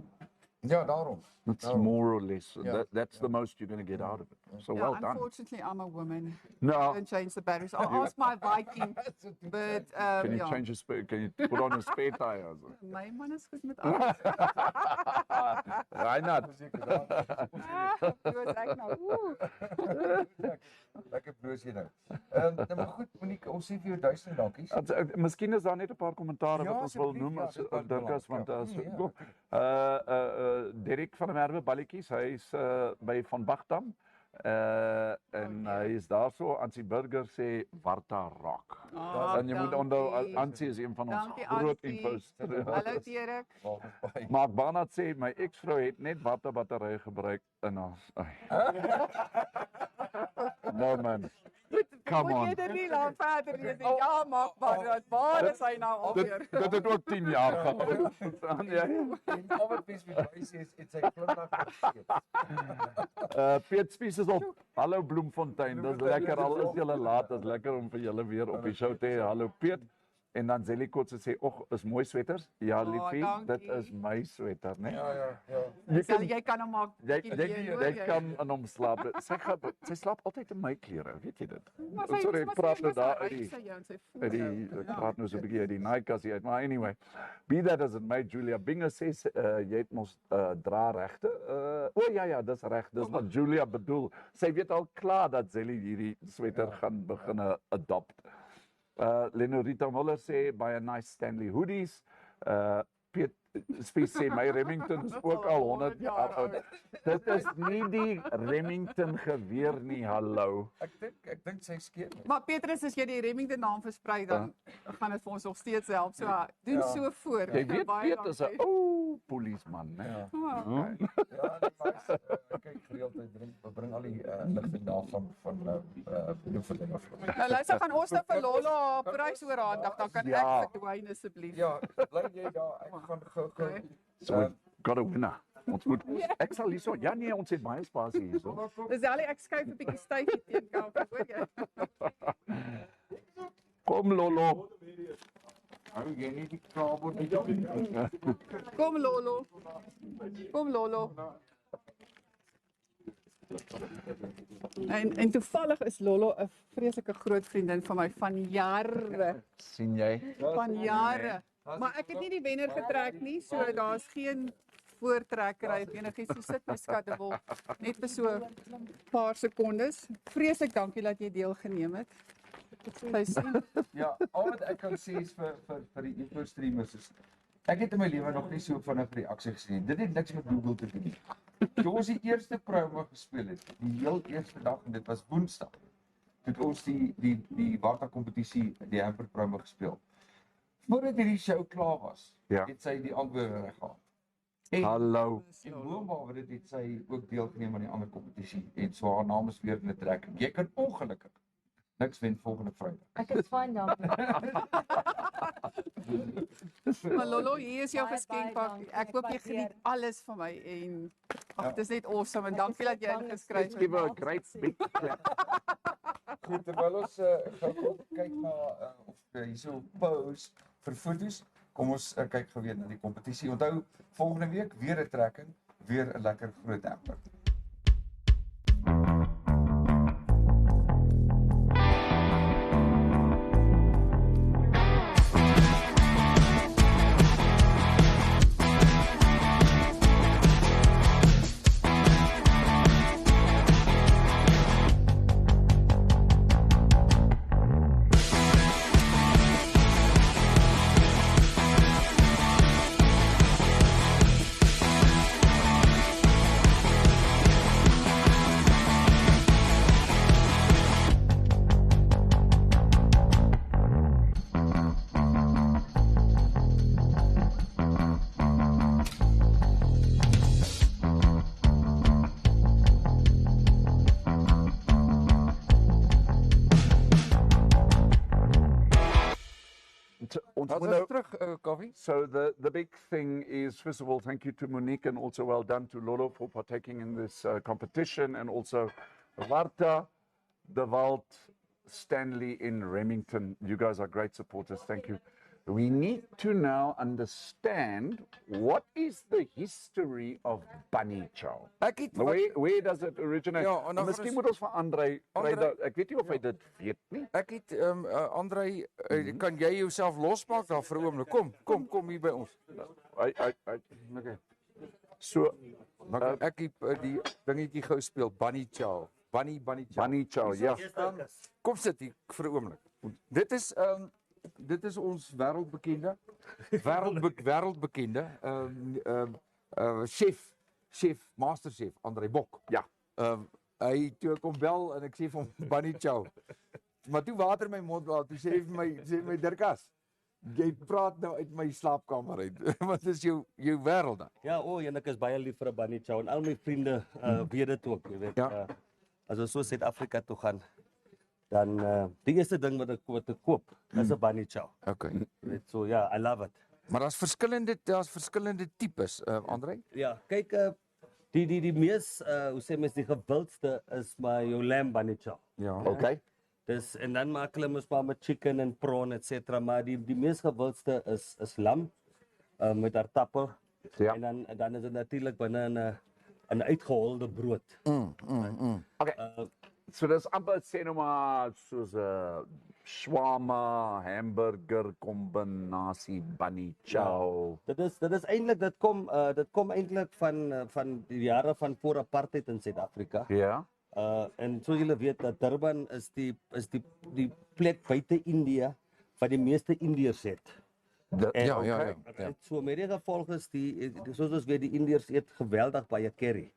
Ja, daarom. That's more or less. Yeah. That's the most you're going to get out of it. So Yeah, well done. unfortunately, I'm a woman. No. I don't change the batteries. I'll ask my Viking, but Can you ja. change your spare? Can you put on a spare tire? My man is goed met alles. Reinhard. Broos ek nou. Lekker broos jy nou. Nou maar goed, Monique, ons sê vir jou 1000 dankies. Miskien is daar net 'n paar kommentare Ja, wat ons wil asseblief, noem ja, as dit was Dirkas belangrijk, want ja. Dirk van der Merwe balletjies, hy is by Van Bagdam. En hy is daarso aan sy burger sê Varta rock. En jy moet onthou Ansie is een van ons Dankie, groot Ansie. infos. Hallo Dirk. Maar Barnard sê my eksvrou het net Varta batterye gebruik in ons. No man. Come Moet jy on. dit nie laat verder lees nie? Ja, maak maar. Waar is hy nou alweer? Dit het ook 10 jaar gehou. Ja. En al wat mens moet wys is, het sy glimlag vergeet. Piet Spies is op. Hallo Bloemfontein. Dis lekker al is julle laat. Dis lekker om vir julle weer op die show te hê. Hallo Piet. En dan Zelly Kotse sê, "Och, is mooi sweaters." Ja, liefie, dit dankie. is my sweater, né? Ja. Jy kan hom maak. Jy kan aan hom slaap. Sy slaap altyd in my klere, weet jy dit? Sorry, ek praat nou daar uit die ek praat nou so 'n bietjie uit die Nike as jy uit. Maar anyway, be that as it may, Julia Binger sê jy het mos dra regte. Ja, dis reg. Dis wat Julia bedoel. Sy weet al klaar dat Zelly hierdie sweater gaan begin adopt. Lenorita Muller sê by a nice Stanley hoodies. Piet Specie, my Remington is ook al 100 jaar oud. Dit is nie die Remington geweer nie, hallo. Ek dink sy skeer. Maar Petrus, as jy die Remington naam versprei, dan gaan dit vir ons nog steeds help. So doen Ja. so voor. Jy weet, Baie Piet is 'n dankie. ou polisieman, né? Ja. Ja. Ja, die mas, kyk gereeld bring al die ligting daarvan van oefeninge. Nou luister, gaan ons nou vir Lola haar prys oorhandig, dan kan Ja. ek verdwyn asseblief. Ja, bly jy daar. Ek gaan gou. So we got a winner. Ons moet ek sal hierso. Ja nee, ons het baie spasie hierso. Dis al ek skuif 'n bietjie styf hier teen Kaufeee, hoor jy? Kom Lolo. Hou jy nie die kabel nie. Kom Lolo. Kom Lolo. En toevallig is Lolo 'n vreeslike groot vriendin van my van jare. sien jy? Van jare. Maar ek het nie die wenner getrek nie, so daar's geen voortrekkery of enigiets. So sit my skattebol net vir so 'n paar sekondes. Vreeslik dankie dat jy deelgeneem het. Jy sien. Ja, al wat ek kan sê is vir die InfoStreamers is ek het in my lewe nog nie so vinnig reaksie gesien nie. Dit het niks met Google te doen nie. Toe ons die eerste promo gespeel het, die heel eerste dag en dit was Woensdag. Toe het ons die Varta kompetisie, die hamper promo gespeel. Voordat hierdie show klaar was, Ja. het sy die antwoorde reg gehad. En Hallo. boonop dit het sy ook deelgeneem aan die ander kompetisie en so haar naam is weer in 'n trek. Jy kan ongelukkig niks wen volgende Vrydag. Ek is fyn dankie. Maar Lolo, hier is jou Baie, geskenkpak. baie dankie. Ek hoop jy Ek waardeer. geniet alles van my en ag, dis net awesome en dankie dat jy ingeskryf Let's give het. her a great big clap. Goed, terwyl ons gou kyk na of hierso pose vir foto's, kom ons kyk gou weer na die kompetisie. Onthou, volgende week weer 'n trekking, weer 'n lekker groot hamper. Ons Wat moet is nou terug, Kaufeee? So the big thing is, first of all, thank you to Monique and also well done to Lolo for partaking in this competition, and also Varta, De Walt, Stanley in Remington. You guys are great supporters. Thank you. We need to now understand what is the history of Bunny Chow. Ek het Where does it originate? Ja, en dan Miskien is- moet ons vir Andre kry dat ek weet nie of hy dit weet nie. Ek het Andre, kan jy jouself losmaak daar vir 'n oomblik? Kom hier by ons. Okay. Okay. So Dan kan ek die dingetjie gou speel, Bunny Chow. Bunny Chow. Bunny Chow, ja. Kom sit hier vir 'n oomblik. Dit is ons wêreldbekende masterchef Andre Bok. Ja. Hy toe kom bel en ek sê vir hom Bunny Chow. Maar toe water my mond laat, toe sê hy vir my Dirkas, jy praat nou uit my slaapkamer uit. Wat is jou wêreld dan? Ja, en ek is baie lief vir 'n Bunny Chow en al my vriende weet dit ook, jy weet. Ja. As ons so Suid-Afrika toe gaan, dan die eerste ding wat ek koop is 'n Bunny Chow. Okay. Jy weet, so ja, I love it. Maar daar's verskillende tipes, Andre. Ja, kyk die mees hoe sê mens die gewildste is maar jou lamb Bunny Chow. Ja. Okay. Dus en dan maak hulle mos maar met chicken en prawn et cetera, maar die mees gewildste is lam met aardappel. Ja. En dan is dit natuurlik binne 'n uitgeholde brood. Okay. So dis amper sê nou maar soos 'n shawarma hamburger kombinasie Bunny Chow. Dit is eintlik dit kom eintlik van die jare van voor apartheid in Suid-Afrika. Ja. En so julle weet dat Durban is die plek buite India wat die meeste Indiërs het. So met die gevolg is soos ons weet, die Indiërs eet geweldig baie curry.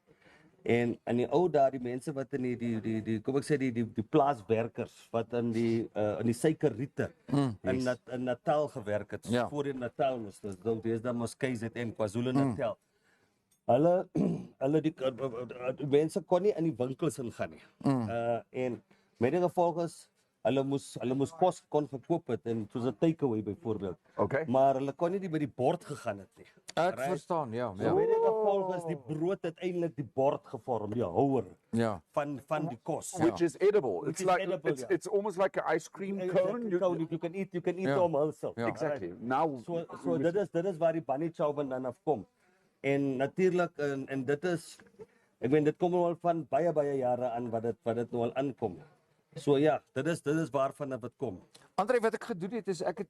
En die ou daar, die mense wat in die kom ek sê die plaaswerkers wat in die suikerriete in Natal gewerk het, voor in Natal moes dis dan mos KZN KwaZulu-Natal. Hulle die mense kon nie in die winkels ingaan nie. En met die gevolg is hulle moes kos kon verkoop het en soos 'n takeaway byvoorbeeld. Maar hulle kon nie by die bord gegaan het nie. Ek verstaan, ja. So met die gevolg is die brood uiteindelik die bord gevorm, die houer van die kos. Which is edible. It's almost like an ice cream cone. You can eat om also. Exactly. Now so dit is waar die bunny chow vandaan afkom. En natuurlik en dit is ek meen dit kom al van baie jare aan wat dit nou al aankom. So ja, dit is waarvan dit kom. Andre, wat ek gedoen het is ek het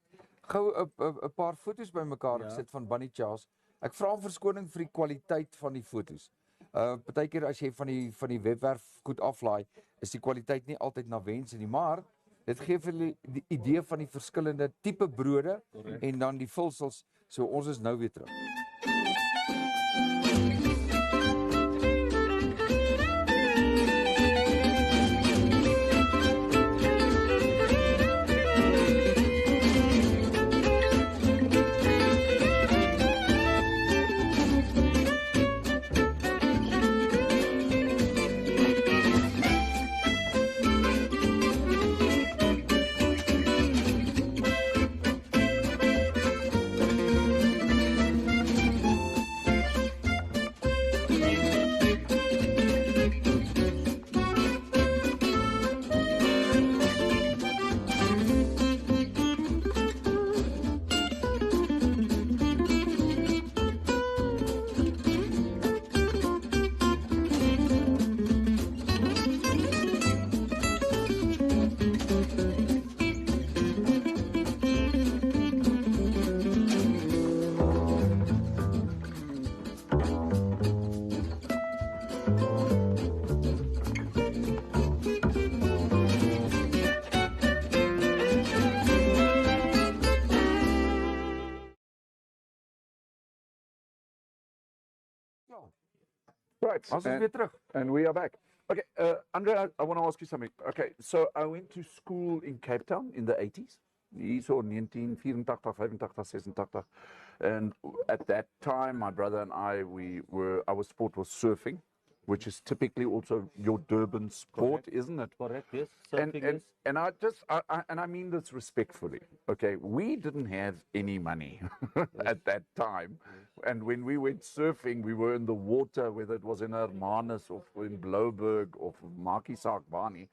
gou 'n paar foto's bymekaar gesit van bunny chows. Ek vra om verskoning vir die kwaliteit van die foto's. Partykeer as jy van die webwerf goed aflaai, is die kwaliteit nie altyd na wense nie, maar dit gee vir die idee van die verskillende tipe brode en dan die vulsels. So ons is nou weer terug. Right. And we are back. Okay, Andre, I want to ask you something. Okay, so I went to school in Cape Town in the 80s. So 1984, 85, 86. And at that time, my brother and I, our sport was surfing, which is typically also your Durban sport, isn't it? Correct, yes. And I mean this respectfully. Okay, we didn't have any money at that time. And when we went surfing, we were in the water, whether it was in Hermanus or in Blouberg or Makisaak Bani.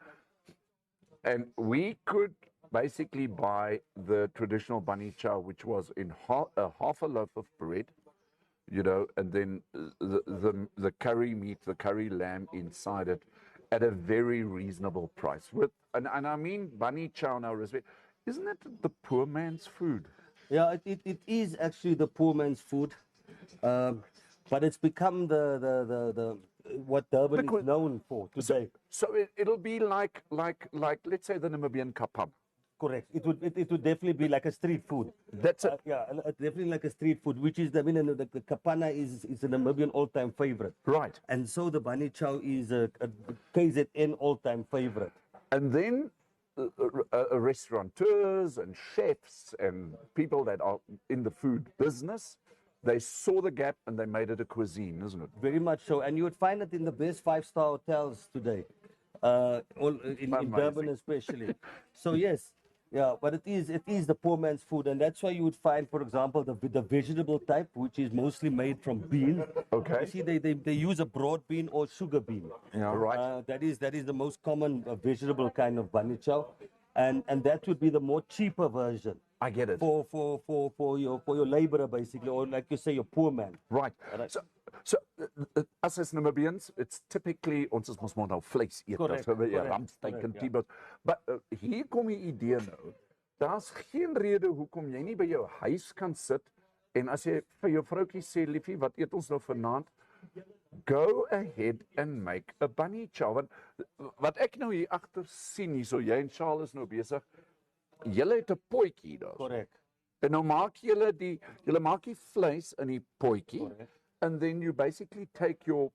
And we could basically buy the traditional bunny chow, which was in half a loaf of bread, you know, and then the curry meat, the curry lamb inside it at a very reasonable price. And I mean bunny chow now, isn't it the poor man's food? Yeah, it is actually the poor man's food. But it's become the what Durban is known for today. So it'll be like let's say the Namibian kapam. Correct. It would definitely be like a street food. That's it. Yeah, definitely like a street food, which is the kapana is a Namibian all-time favorite. Right. And so the bunny chow is a KZN all-time favorite. And then restaurateurs and chefs and people that are in the food business, they saw the gap and they made it a cuisine, isn't it? Very much so. And you would find it in the best five-star hotels today, in Durban especially. So yes, yeah, but it is the poor man's food. And that's why you would find, for example, the vegetable type, which is mostly made from bean. Okay. You see, they use a broad bean or sugar bean. Yeah, right. That is the most common vegetable kind of bunny chow. And that would be the more cheaper version. I get it. For your laborer basically, or like you say, your poor man. Right. So us as Namibians, it's typically ons is mos maar nou vleis eet, so weer ramsteak en tibot. But hier kom die idee nou. Daar's geen rede hoekom jy nie by jou huis kan sit en as jy vir jou vroutjie sê, liefie, wat eet ons nou vanaand? Go ahead and make a bunny chow. Want wat ek nou hier agter sien hierso, jy en Charles is nou besig. Julle het 'n potjie daar. Correct. En nou maak julle maak die vleis in die potjie, and then you basically take your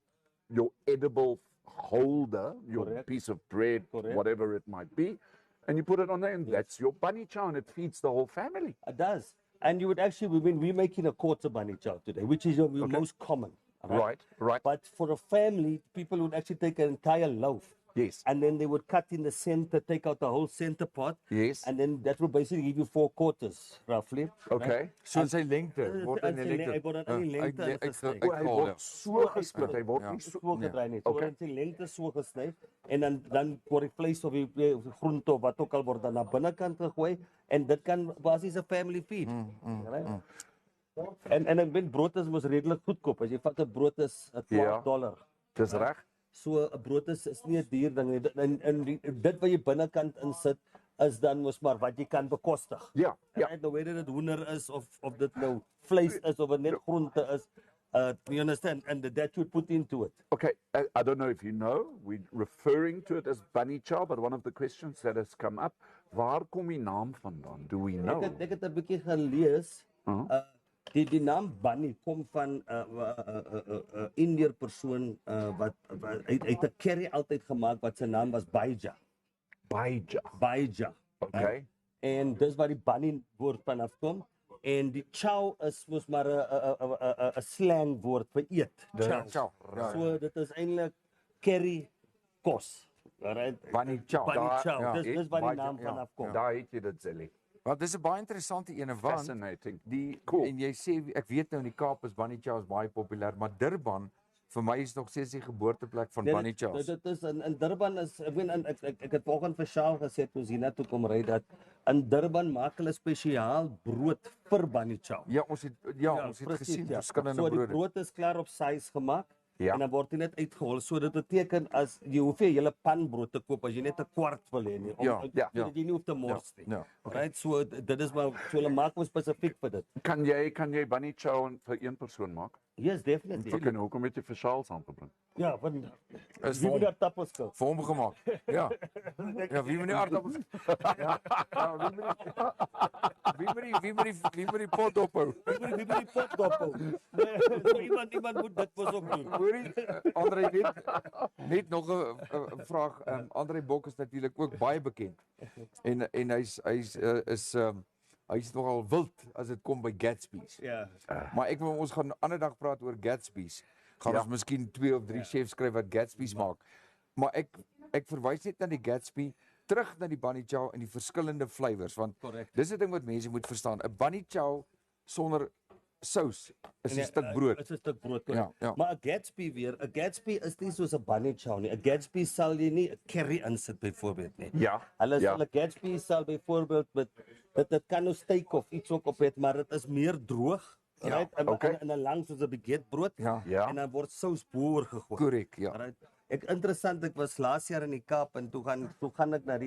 edible holder, your Correct. piece of bread, Correct. whatever it might be, and you put it on there, and that's your bunny chow, and it feeds the whole family. It does. And you would actually, we're making a quarter bunny chow today, which is your most common. Right. But for a family, people would actually take an entire loaf. Yes. And then they would cut in the center, take out the whole center part. Yes. And then that would basically give you 4 quarters, roughly. Okay. So sy lengte word in Hy word aan die lengte gesny. Hy word so gesplit, hy word nie so So gedraai net. Okay. So dit is lengte so gesny en dan word die vleis of die groente of wat ook al word dan na binnekant gegooi en dit kan basies 'n family feed. Right? En ek weet brood is mos redelik goedkoop. As jy vat 'n brood is $12. Dis reg. So 'n brood is nie 'n duur ding nie. En dit wat jy binnekant insit is dan mos maar wat jy kan bekostig. Ja. Right? Nou whether dit hoender is of dit nou vleis is of dit net groente is. You understand? And that you put into it. Okay, I don't know if you know, we're referring to it as bunny chow, but one of the questions that has come up, waar kom die naam vandaan? Do we know? Ek het 'n bietjie gelees. Die naam bunny kom van 'n Indiër persoon wat hy het 'n curry altyd gemaak wat sy naam was Baija. Baija. Okay. En dis waar die bunny woord vanaf kom. En die chow is mos maar 'n slang woord vir eet. Chow. So dit is eintlik curry kos. Alright. Bunny chow. Bunny chow. ja. Dis waar die naam vanaf kom. Daar het jy dit, Zelly. Wel, dis 'n baie interessante ene want Fascinating. cool. En jy sê ek weet nou in die Kaap is bunny chows baie populêr, maar Durban vir my is nog steeds die geboorteplek van bunny chows. Dit is in Durban is ek het vanoggend vir Chow gesê toe ons hiernatoe kom ry dat in Durban maak hulle spesiaal brood vir bunny chow. Ja, ons het gesien verskillende So die brode. brood is klaar op size gemaak. Ja. En dan word dit net uitgehol. So dit beteken as jy hoef jy hele pan brood te koop as jy net 'n kwart wil hê nie. Sodat jy nie hoef te mors nie. Ja. Right? So dit is maar so hulle maak spesifiek vir dit. Kan jy bunny chow vir een persoon maak? Yes, definitely. Okay, nou hoekom het jy vir Charles aangebring? Ja, want Is wie vir moet hom, daar tappels koop? vir hom gemaak. Ja. Ja, wie moet die aardappels? Ja. Wie moet die pot ophou? Wie moet die pot dophou? So iemand moet dit mos ook doen. Hoorie, Andre net nog 'n vraag. Andre Bok is natuurlik ook baie bekend. En hy's nogal wild as dit kom by Gatsby's. Ja. Maar ons gaan 'n ander dag praat oor Gatsby's. Gaan ons miskien 2 of 3 chefs skryf wat Gatsby's maak. Maar ek verwys net na die Gatsby, terug na die bunny chow en die verskillende flavours want dis 'n ding wat mense moet verstaan. 'n Bunny chow sonder sous is 'n stuk brood. Is 'n stuk brood. Ja. Maar 'n Gatsby is nie soos 'n bunny chow nie. 'n Gatsby sal jy nie 'n curry insit byvoorbeeld nie. Ja. Hulle Gatsby sal byvoorbeeld met dit kan nou steak of iets ook op het, maar dit is meer droog. Right? En 'n lang soos 'n baguette Ja. en dan word sous boor gegooi. Korrek, ja. Right? Ek was laas jaar in die Kaap en toe gaan ek na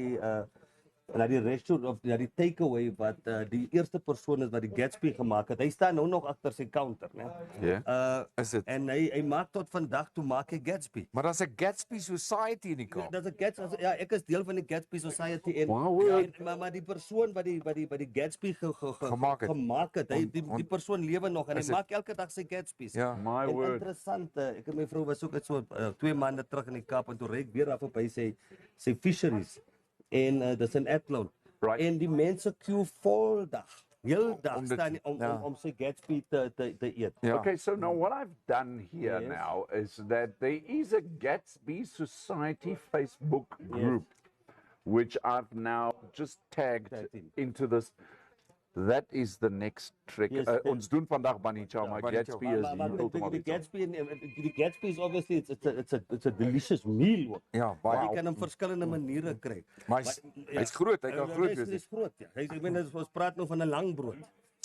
die restaurant of na die takeaway wat die eerste persoon is wat die Gatsby gemaak het. Hy staan nou nog agter sy counter, né? Ja. Is dit? En hy maak tot vandag toe maak hy Gatsby. Maar daar's 'n Gatsby Society in die Kaap. Dit is 'n Gatsby. Ja, ek is deel van die Gatsby Society en maar die persoon wat die Gatsby gemaak het, die persoon lewe nog en hy maak elke dag sy Gatsby's. Ja. My En word. interessant, ek en my vrou was ook so 2 maande terug in die Kaap en toe ry ek weer af op hy sy fisheries. En dis 'n Athlone. Right. En die mense queue vol dag. Heel dag Om dit- staan om sy Gatsby te eet. Ja. Okay, so now what I've done here Yes. now is that there is a Gatsby Society Facebook group, which I've now just tagged into this. That is the next trick. Yes. Ons doen vandag bunny chow, maar bunny Gatsby chow. is Maar die die ultimate. Gatsby is obviously it's a delicious meal ook. Ja, Maar baie. jy kan hom verskillende maniere kry. Maar hy's groot, hy kan groot wees. Hy's groot, ja. Ek meen ons praat nou van 'n lang brood.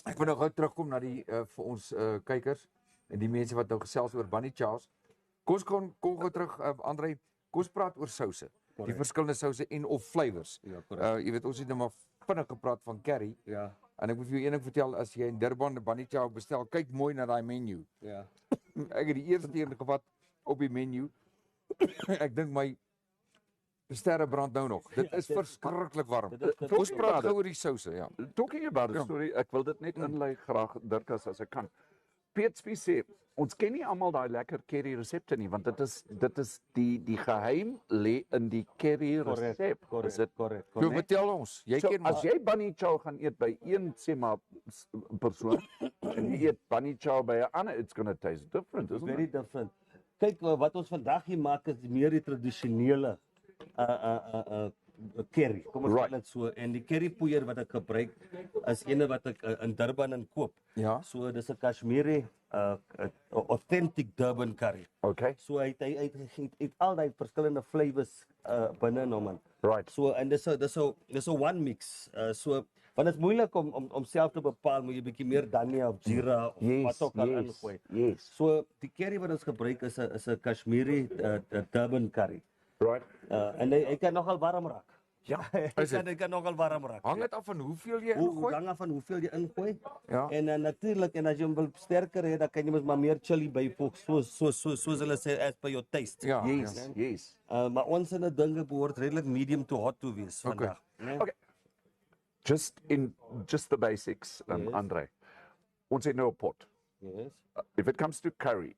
Ek wil nou gou terugkom na die vir ons kykers en die mense wat nou gesels oor bunny chows. Kom gou terug Andre, kom ons praat oor souse. Die verskillende souse en of flavours. Ja, korrek. Jy weet ons het nou maar vinnig gepraat van curry. Ja. En ek moet vir jou een ding vertel, as jy in Durban 'n bunny chow bestel, kyk mooi na daai menu. Ja. Ek het die eerste een gevat op die menu. Ek dink Die sterre brand nou nog. Dit is verskriklik warm. dit Ons is- praat gou oor die souse, ja. Talking about a story, ek wil dit net inlei graag, Dirkas, as ek kan. Peetsby sê, ons ken nie almal daai lekker curry resepte nie, want dit is die geheim lê in die curry resep. Is dit Correct. Jy vertel ons, jy So, ken as jy bunny chow gaan eet by een sê maar persoon en jy eet bunny chow by 'n ander, it's going to taste different, isn't Very it? different. Kyk, wat ons vandag hier maak is meer die tradisionele curry. Kom ons Right. sê dit so. En die currypoeier wat ek gebruik is ene wat ek in Durban koop. Ja. So dis 'n Kashmiri authentic Durban curry. Okay. So hy het al die verskillende flavors binne in hom man. Right. So en dis 'n one mix. So want dit is moeilik om self te bepaal, moet jy bietjie meer dhania of jeera of wat ook al ingooi. Yes. So die curry wat ons gebruik is 'n Kashmiri Durban curry. Right. En hy kan nogal warm raak. Ja, Hy kan nogal warm raak. Hang dit af van hoeveel jy Hoe ingooi? hang af van hoeveel jy ingooi. Ja. En natuurlik, en as jy hom wil sterker hê, dan kan jy mos maar meer chili byvoeg, soos hulle sê as per your taste. Ja. Yes, yes. Maar ons in 'n dinge behoort redelik medium to hot te wees vandag. né? Okay. Just the basics, Yes. Andre. Ons het nou 'n pot. Yes. If it comes to curry,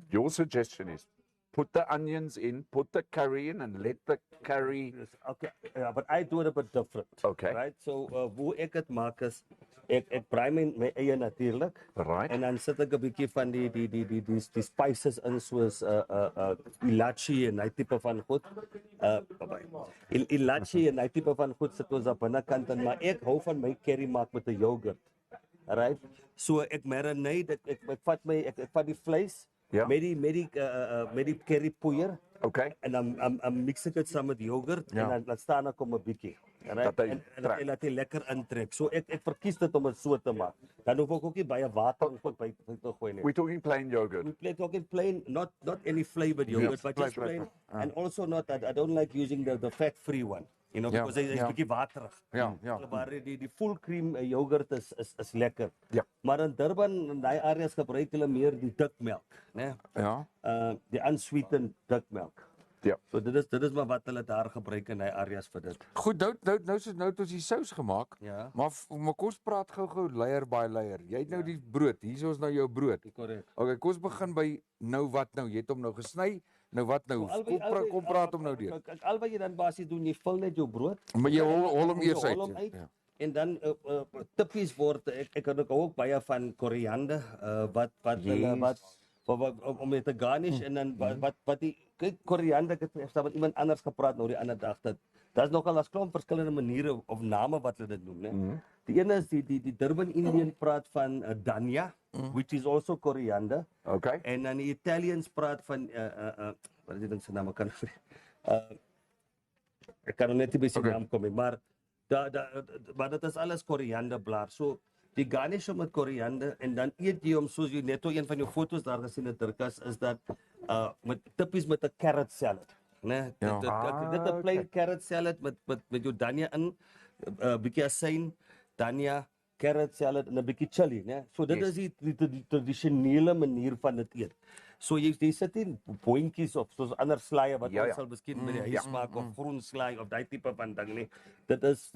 your suggestion is put the onions in, put the curry in, and let the curry. Yes, okay, yeah, but I do it a bit different. Okay. Right? So hoe ek dit maak is ek braai my eie natuurlik. Right. En dan sit ek 'n bietjie van die spices in soos ilachi en daai tipe van goed. Ilachi en daai tipe van goed sit ons op binnekant en maar ek hou van my curry maak met 'n yogurt. Right? So ek marinate, ek vat die vleis Ja. met die curry poeier. Okay. En dan mix ek dit saam met yoghurt Ja. en dan laat staan ek om 'n bietjie. Dat hy En trek. laat hy lekker intrek. So ek verkies dit om dit so te maak. Dan hoef ek ook nie baie water of goed by te gooi nie. We're talking plain yogurt. We play talking plain, not any flavored yogurt, but just plain. And also not, I don't like using the fat-free one. You know, Ja, because hy's ja. bietjie waterig. Ja, ja. Maar die full cream yoghurt is lekker. Ja. Maar in Durban, in daai areas gebruik hulle meer die dikmelk, né? Ja. Die unsweetened dikmelk. Ja. So dit is maar wat hulle daar gebruik in daai areas vir dit. Goed, nou het ons die sous gemaak. Ja. Maar kom ons praat gou layer by layer. Jy het nou die brood. Hier is ons nou jou brood. Korrek. Okay, kom ons begin by nou wat nou. Jy het hom nou gesny. Nou wat nou? Kom praat hom nou deur. Albei jy dan basies doen, jy vul net jou brood. Maar jy hol hom eers Hol hom uit. uit. En dan tippies word ek hou ook baie van koriander wat hulle wat om dit te garnish en dan wat die kyk koriander ek het met iemand anders gepraat nou die ander dag dat daar's nogal 'n klomp verskillende maniere of name wat hulle dit noem, né? Die ene is die Durban Indian praat van dhania, which is also coriander. Okay. En dan die Italians praat van wat is die ding se naam kan ek kan net nie by sy naam kom nie, maar maar dit is alles korianderblaar. So die garnish hom met koriander en dan eet jy hom soos jy net een van jou foto's daar gesien het Dirkas is dat met tippies met 'n carrot salad, né? Ja. Dit 'n plain carrot salad met jou dhania in, bietjie asyn, dhania, carrot salad en 'n bietjie chili, né? So dit is die tradisionele manier van dit eet. So jy sit nie boontjies of soos ander slaaië wat ons sal miskien by die huis maak of groen slaai of daai tipe van ding nie. Dit is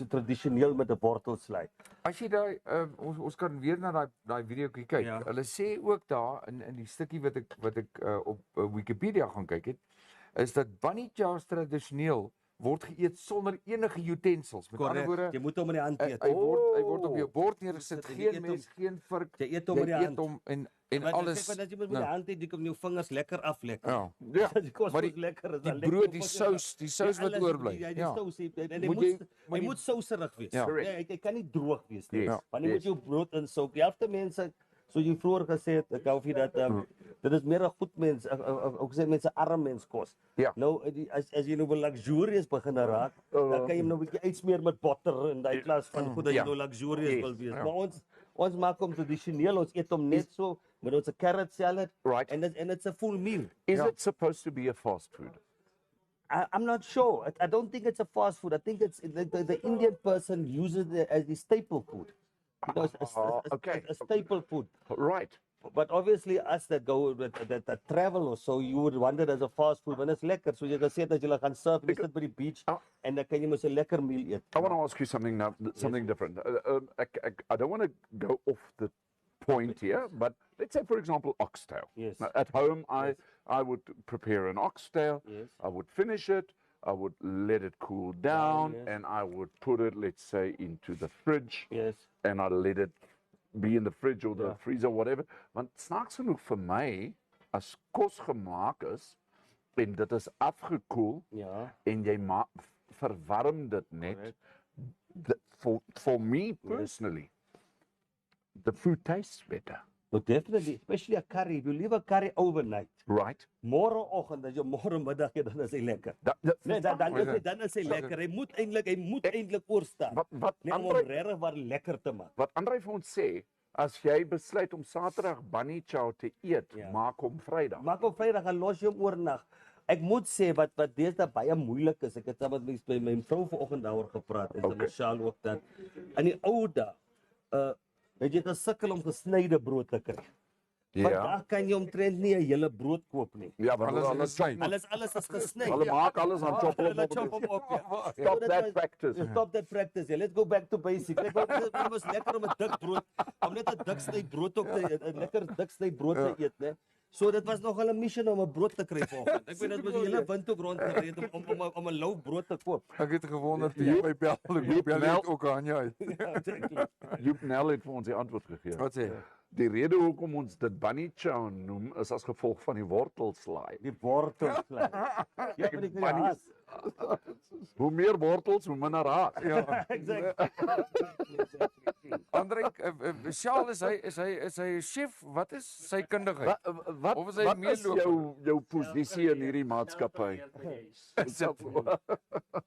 tradisioneel met 'n wortelslaai. As jy daai ons kan weer na daai videoetjie kyk. Ja. Hulle sê ook daar in die stukkie wat ek op Wikipedia gaan kyk het, is dat bunny chows tradisioneel word geëet sonder enige utensils. Met ander woorde, Jy moet hom in die hand eet. hy word op jou bord neergesit, Jy geen eet mes, geen vork. Jy eet hom met die hand. hom en Want alles. kyk, as jy met die hand eet, jy kom jou vingers lekker aflek. Ja. Die kos Maar moet lekker is. Die dan brood, lekker die op sous, die sous wat oorbly. Ja, die Ja. sous en Moet hy moet souserig wees. Ja. Hy kan nie droog wees nie. Yes. Want jy moet jou brood insouk. Die helfte mense soos jy vroeër gesê het, Kaufeee dat dit is meer 'n goed mens, ook sê mense arm mens kos. Ja. Nou as jy nou wil luxurious begin raak, dan kan jy nou 'n bietjie uitsmeer met botter en daai klas van goed dat jy nou luxurious wil wees. Maar ons maak hom tradisioneel, ons eet hom net so met ons carrot salad. Right. And it's a full meal. Is it supposed to be a fast food? I'm not sure. I don't think it's a fast food. I think it's the Indian person uses it as the staple food. You know, Okay. a staple food. Right. but obviously us that go that travel or so, you would want it as a fast food, want it's lekker. So jy gesê dat jy gaan surf, jy sit by die beach en dan kan jy mos 'n lekker meal eet. I want to ask you something now, something different. I don't want to go off the point here, but let's say, for example, oxtail. Yes. Now, at home, I would prepare an oxtail. Yes. I would finish it. I would let it cool down, yes. and I would put it, let's say, into the fridge. Yes. And I let it be in the fridge or the freezer, whatever. Want snaaks genoeg vir my, as kos gemaak is, en dit is afgekoel, Ja. en jy verwarm dit net, for me personally, the food tastes better. But definitely, especially a curry. If you leave a curry overnight, Right? môreoggend as jy môremiddag eet, dan is hy lekker. Nee, dan is hy lekker. Hy moet eintlik oorstaan. Wat Nee, om Andre, regtig waar lekker te maak. wat Andre vir ons sê, as jy besluit om Saterdag bunny chow te eet, maak hom Vrydag. Maak op Vrydag en los jy hom oornag. Ek moet sê wat deesdae baie moeilik is. Ek het saam met my vrou vanoggend daaroor gepraat en met Chow ook dat in die ou dae weet jy gesukkel om gesnyde brood te kry. Vandag kan jy omtrent nie 'n hele brood koop nie. Ja, want alles Alles is gesny. Hulle maak alles aan chop Hulle chop hom op. Ja. Stop that practice. Stop that practice. Yeah, let's go back to basics. Dit was lekker om 'n dik brood, om net 'n dik sny brood op te eet, 'n lekker dik sny brood te eet, né? So dit was nogal 'n mission om 'n brood te kry vanoggend. Ek weet dit was die hele wind ook rond gereed om 'n lou brood te koop. Ek het gewonder toe jy by bel het ook aan jou. Joep Nel het vir ons die antwoord gegee. Wat sê? Die rede hoekom ons dit bunny chow noem is as gevolg van die wortelslaai. Die wortelslaai. Ja, maar die bunnies. Hoe meer wortels, hoe minder haas. Ja. Exactly. Andre, Shaal is hy 'n chef? Wat is sy kundigheid? Wat Of is hy wat meer is loper? jou posisie in hierdie maatskappy?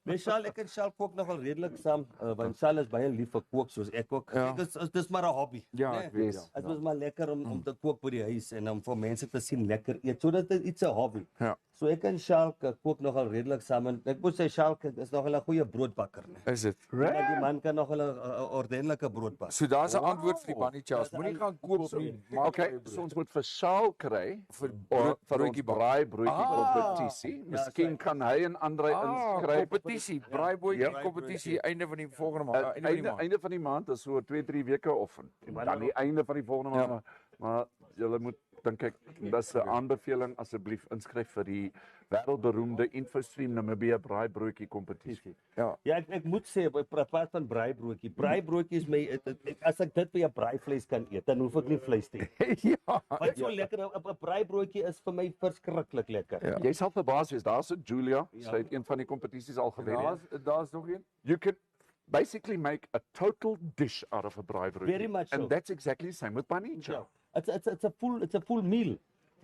Nee, Shaal, ek en Shaal kook nogal redelik saam, want Shaal is baie lief vir kook soos ek ook. Ja. Dis maar 'n hobby. Ja, né? ek weet, ja. Dit was maar lekker om te kook by die huis en om vir mense te sien lekker eet. So dit is iets 'n hobby. Ja. So ek en Shaal kook nogal redelik saam en ek moet sê Shaal is nogal 'n goeie broodbakker, né? Is dit? Maar die man kan nogal 'n ordentlike brood bak. So daar's 'n antwoord vir die bunny chows. Moenie gaan koop nie. Maak Okay, so ons moet vir Shaal kry vir vir ons broodjie bak. braaibroodjie kompetisie. Miskien kan hy en Andre inskryf. Kompetisie, braaibroodjie kompetisie einde van die volgende maand. Einde van die maand is so 2-3 weke of dan die einde van die volgende maand. Maar julle moet dink ek dis 'n aanbeveling asseblief inskryf vir die wêreldberoemde InfoStream Namibia braaibroodjie kompetisie. Ja. Ja, ek moet sê op praat van braaibroodjie. Braaibroodjie is my as ek dit by 'n braaivleis kan eet, dan hoef ek nie vleis te eet. Ja. Wat so lekker 'n braaibroodjie is vir my verskriklik lekker. Ja. Jy sal verbaas wees. Daar's 'n Julia, sy het een van die kompetisies al gewen. Daar's nog een. You can basically make a total dish out of a braaibroodjie. Very much so. And that's exactly the same with bunny chow. It's a full meal.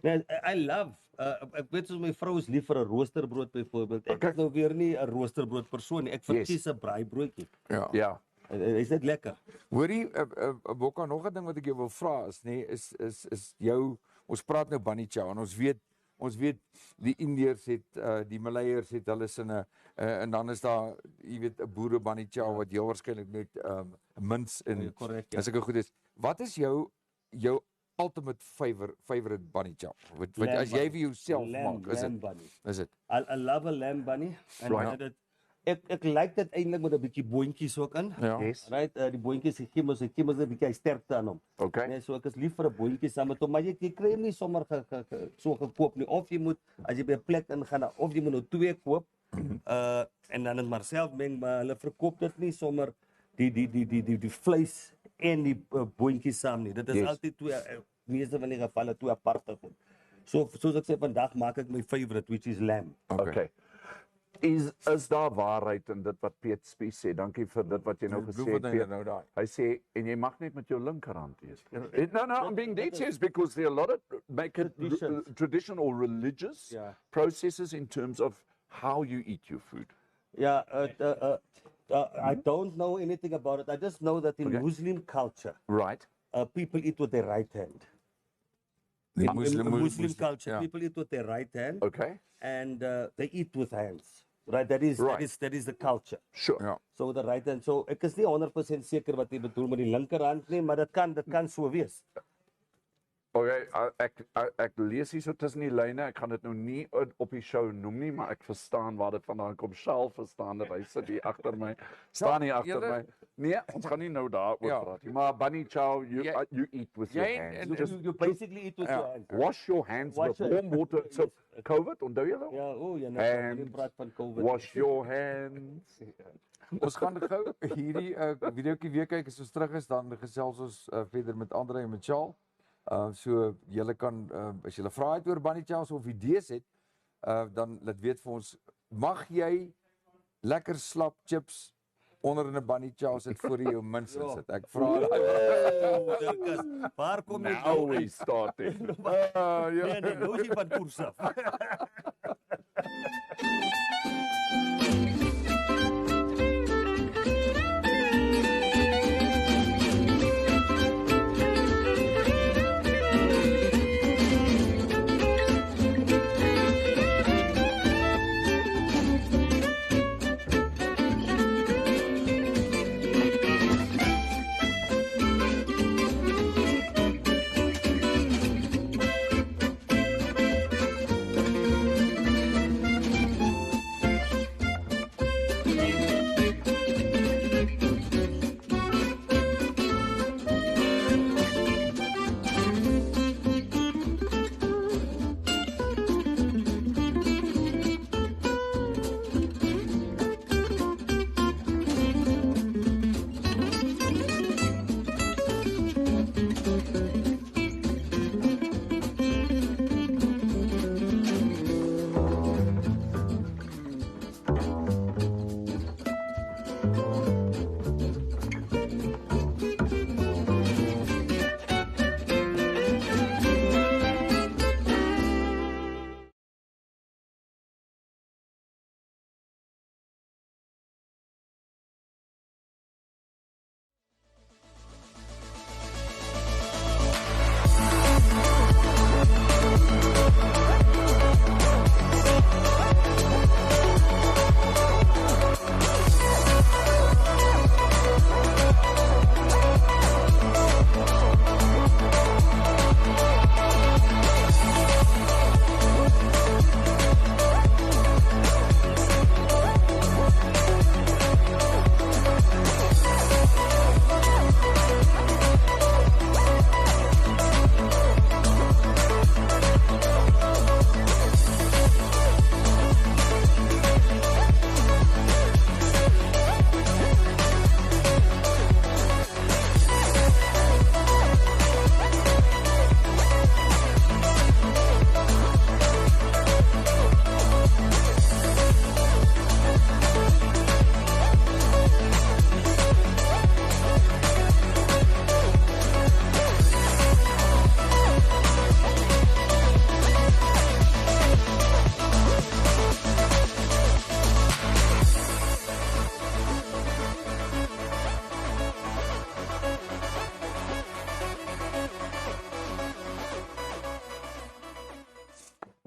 I love ek weet soos my vrou is lief vir 'n roosterbrood byvoorbeeld. Ek is nou weer nie 'n roosterbrood persoon nie. Ek verkies 'n braaibroodjie. Ja. Ja. Is dit lekker? Hoorie, Bokka, nog 'n ding wat ek jou wil vra is jou ons praat nou bunny chow en ons weet die Indiërs het die Maleiers het hulle sinne en dan is daar jy weet 'n boere bunny chow wat heel waarskynlik met mints en Korrek. as ek goed is. Wat is jou ultimate favorite bunny chow? Wat as jy vir jouself maak, is lamb dit? bunny. Is dit? I love a lamb bunny. En Right. ek like dit eintlik met 'n bietjie boontjies ook in. Ja. Yes. Right, die boontjies gee mos 'n bietjie sterkte aan hom. Okay. Nee, so ek is lief vir 'n boontjie saam met hom, maar jy kry hom nie sommer so gekoop nie. Of jy moet as jy by 'n plek ingaan, of jy moet nou 2 koop. En dan net maar self meng, maar hulle verkoop dit nie sommer die vleis en die boontjies saam nie. Dit is altyd 2 meeste van die gevalle 2 aparte goed. So soos ek sê vandag maak ek my favorite which is lamb. Okay. Is daar waarheid in dit wat Piet Spies sê? Dankie vir dit wat jy nou gesê het, Piet. Nou daai. Hy sê en jy mag net met jou linkerhand eet. No, I'm being dead serious because there are a lot of make it traditional or religious processes in terms of how you eat your food. Yeah, I don't know anything about it. I just know that in Muslim culture, Right. People eat with their right hand. Die In Muslim culture, ja. people eat with their right hand, Okay. and they eat with hands. Right, that is the culture. Sure. Ja. So with the right hand. So ek is nie 100% seker wat jy bedoel met die linkerhand nie, maar dit kan so wees. Okay, ek lees hier so tussen die lyne. Ek gaan dit nou nie op die show noem nie, maar ek verstaan waar dit vandaan kom. Chow verstaan dit. Hy sit hier agter my. Staan hier agter my. Nee, ons gaan nie nou daaroor praat nie. Maar Bunny Chow, you eat with your hands. You basically eat with your hands. Wash your hands with warm water. So COVID, onthou jy wel? Ja, ja, nou praat van COVID. Wash your hands. Ons gaan gou hierdie videoetjie weer kyk as ons terug is, dan gesels ons verder met Andre en met Chow. So julle kan as julle vra het oor Bunny Chow of idees het, dan laat weet vir ons, mag jy lekker slap chips onder in 'n Bunny Chow sit voor jy jou mins sit. Ek vra Dirkas, waar kom jy nou we started? Nee, nou is jy van koers af.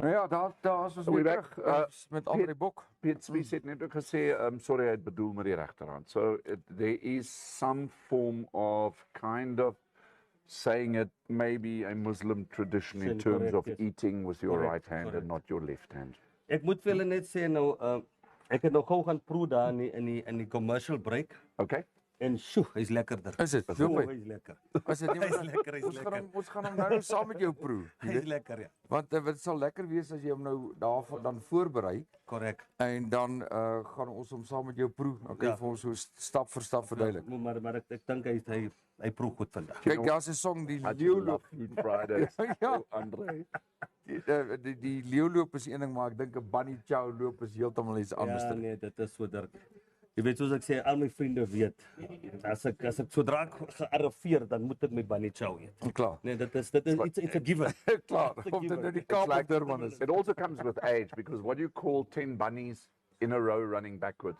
Ja, daar is ons weer terug met Andre Bok. Piet Smith het net ook gesê, sorry, hy het bedoel met die regterhand. So there is some form of kind of saying it maybe a Muslim tradition in terms of eating with your right hand and not your left hand. Ek moet vir julle net sê nou, ek het nou gou gaan proe daar in die commercial break. Okay. En sjoe, hy's lekkerder. Is dit? Hy's lekker. As dit nie Hy's lekker, hy's lekker. Ons gaan hom nou saam met jou proe. Hy's lekker, ja. Want dit sal lekker wees as jy hom nou daarvan dan voorberei. Korrek. En dan gaan ons hom saam met jou proe. Okay, vir ons so stap vir stap verduidelik. Maar ek dink hy proe goed vandag. Kyk, daar's 'n song die leeuloop Fridays. Ja, Andre. Die leeuloop is een ding, maar ek dink 'n Bunny Chow loop is heeltemal iets anders. Ja, nee, dit is so Dirk. Jy weet soos ek sê, al my vriende weet, as ek sodra ek gearriveer, dan moet ek my Bunny Chow eet. Klaar. Nee, dit is it's a given. Klaar. Of dit nou die Kaap of Durban is. It also comes with age because what do you call 10 bunnies in a row running backwards?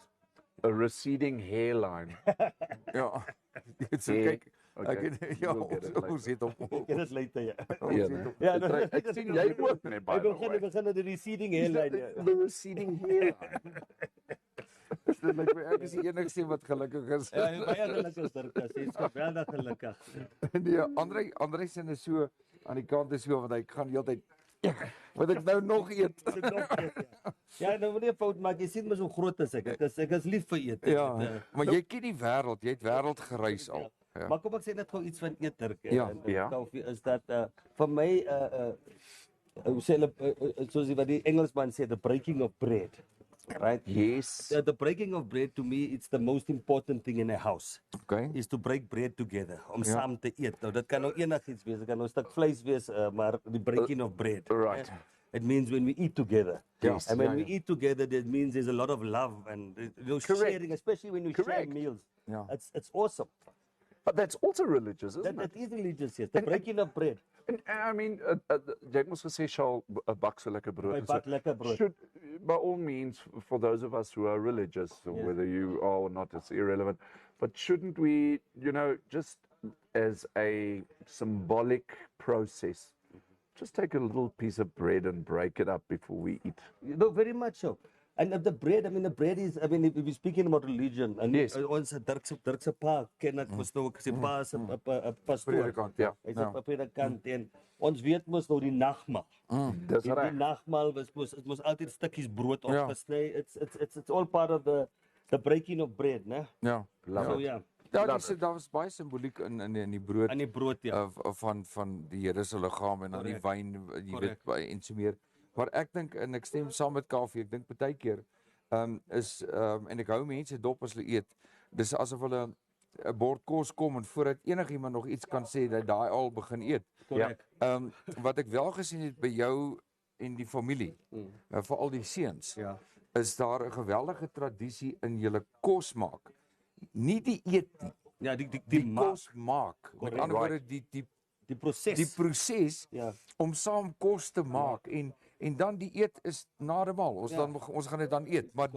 A receding hairline. Ja. Dit so kyk. Ja, ons het hom. Dit is later, ja. Ja, ek sien jy ook net baie. Hy begin met die receding hairline. The receding hairline. Ek is die enigste wat gelukkig is. Ja, baie gelukkig Dirkas, jy's geweldig gelukkig. Nee, Andre se is so aan die kant is so want hy gaan heeltyd wat ek nou nog eet. Ja, nou moet jy 'n fout maak. Jy sien my so groot as ek. Ek is lief vir eet. Maar jy ken die wêreld, jy het wêreld gereis al. Ja. Maar kom ek sê net gou iets van eet Dirk. Ja. Kaufeee is dat vir my hoe sê hulle soos wat die Engelsman sê, the breaking of bread. Right? Yes. The breaking of bread to me, it's the most important thing in a house. Okay. Is to break bread together, om saam te eet. Nou dit kan nou enigiets wees, dit kan nou 'n stuk vleis wees, maar the breaking of bread. Right. It means when we eat together. Yes. And when we eat together, that means there's a lot of love and sharing, especially when you share meals. Yeah. It's awesome. But that's also religious, isn't That it? is religious, yes. The breaking of bread. And I mean, jy het mos gesê Chow bak so lekker brood. Hy en so. bak lekker brood. Should, by all means, for those of us who are religious, or whether you are or not, it's irrelevant. But shouldn't we, just as a symbolic process, just take a little piece of bread and break it up before we eat? No, very much so. And the bread, the bread is, if we're speaking about religion, and Yes. Ons Dirkse pa ken ek mos nou, ek sê pa is 'n pastoor. Predikant, ja. Hy's 'n predikant en ons weet mos nou die nagmaal. Dis Die reg. nagmaal was mos altyd stukkies brood opgesny. It's all part of the breaking of bread, né? Ja. So ja, Ja, daar was baie simboliek in die brood aan die brood ja. van die Here se liggaam en dan die wyn, jy weet, en so meer. Maar ek dink en ek stem saam met Kaufeee, ek dink baie keer is en ek hou mense dop as hulle eet. Dis asof hulle 'n bord kos kom en voordat enigiemand nog iets kan sê dat daai al begin eet. Korrek. Wat ek wel gesien het by jou en die familie, veral die seuns, Ja. is daar 'n geweldige tradisie in julle kos maak. Nie die eet nie, Ja, die die kos maak. Met Correct. ander woorde die proses. die proses Ja. om saam kos te maak en dan die eet is na die maal. Ons gaan dit dan eet, maar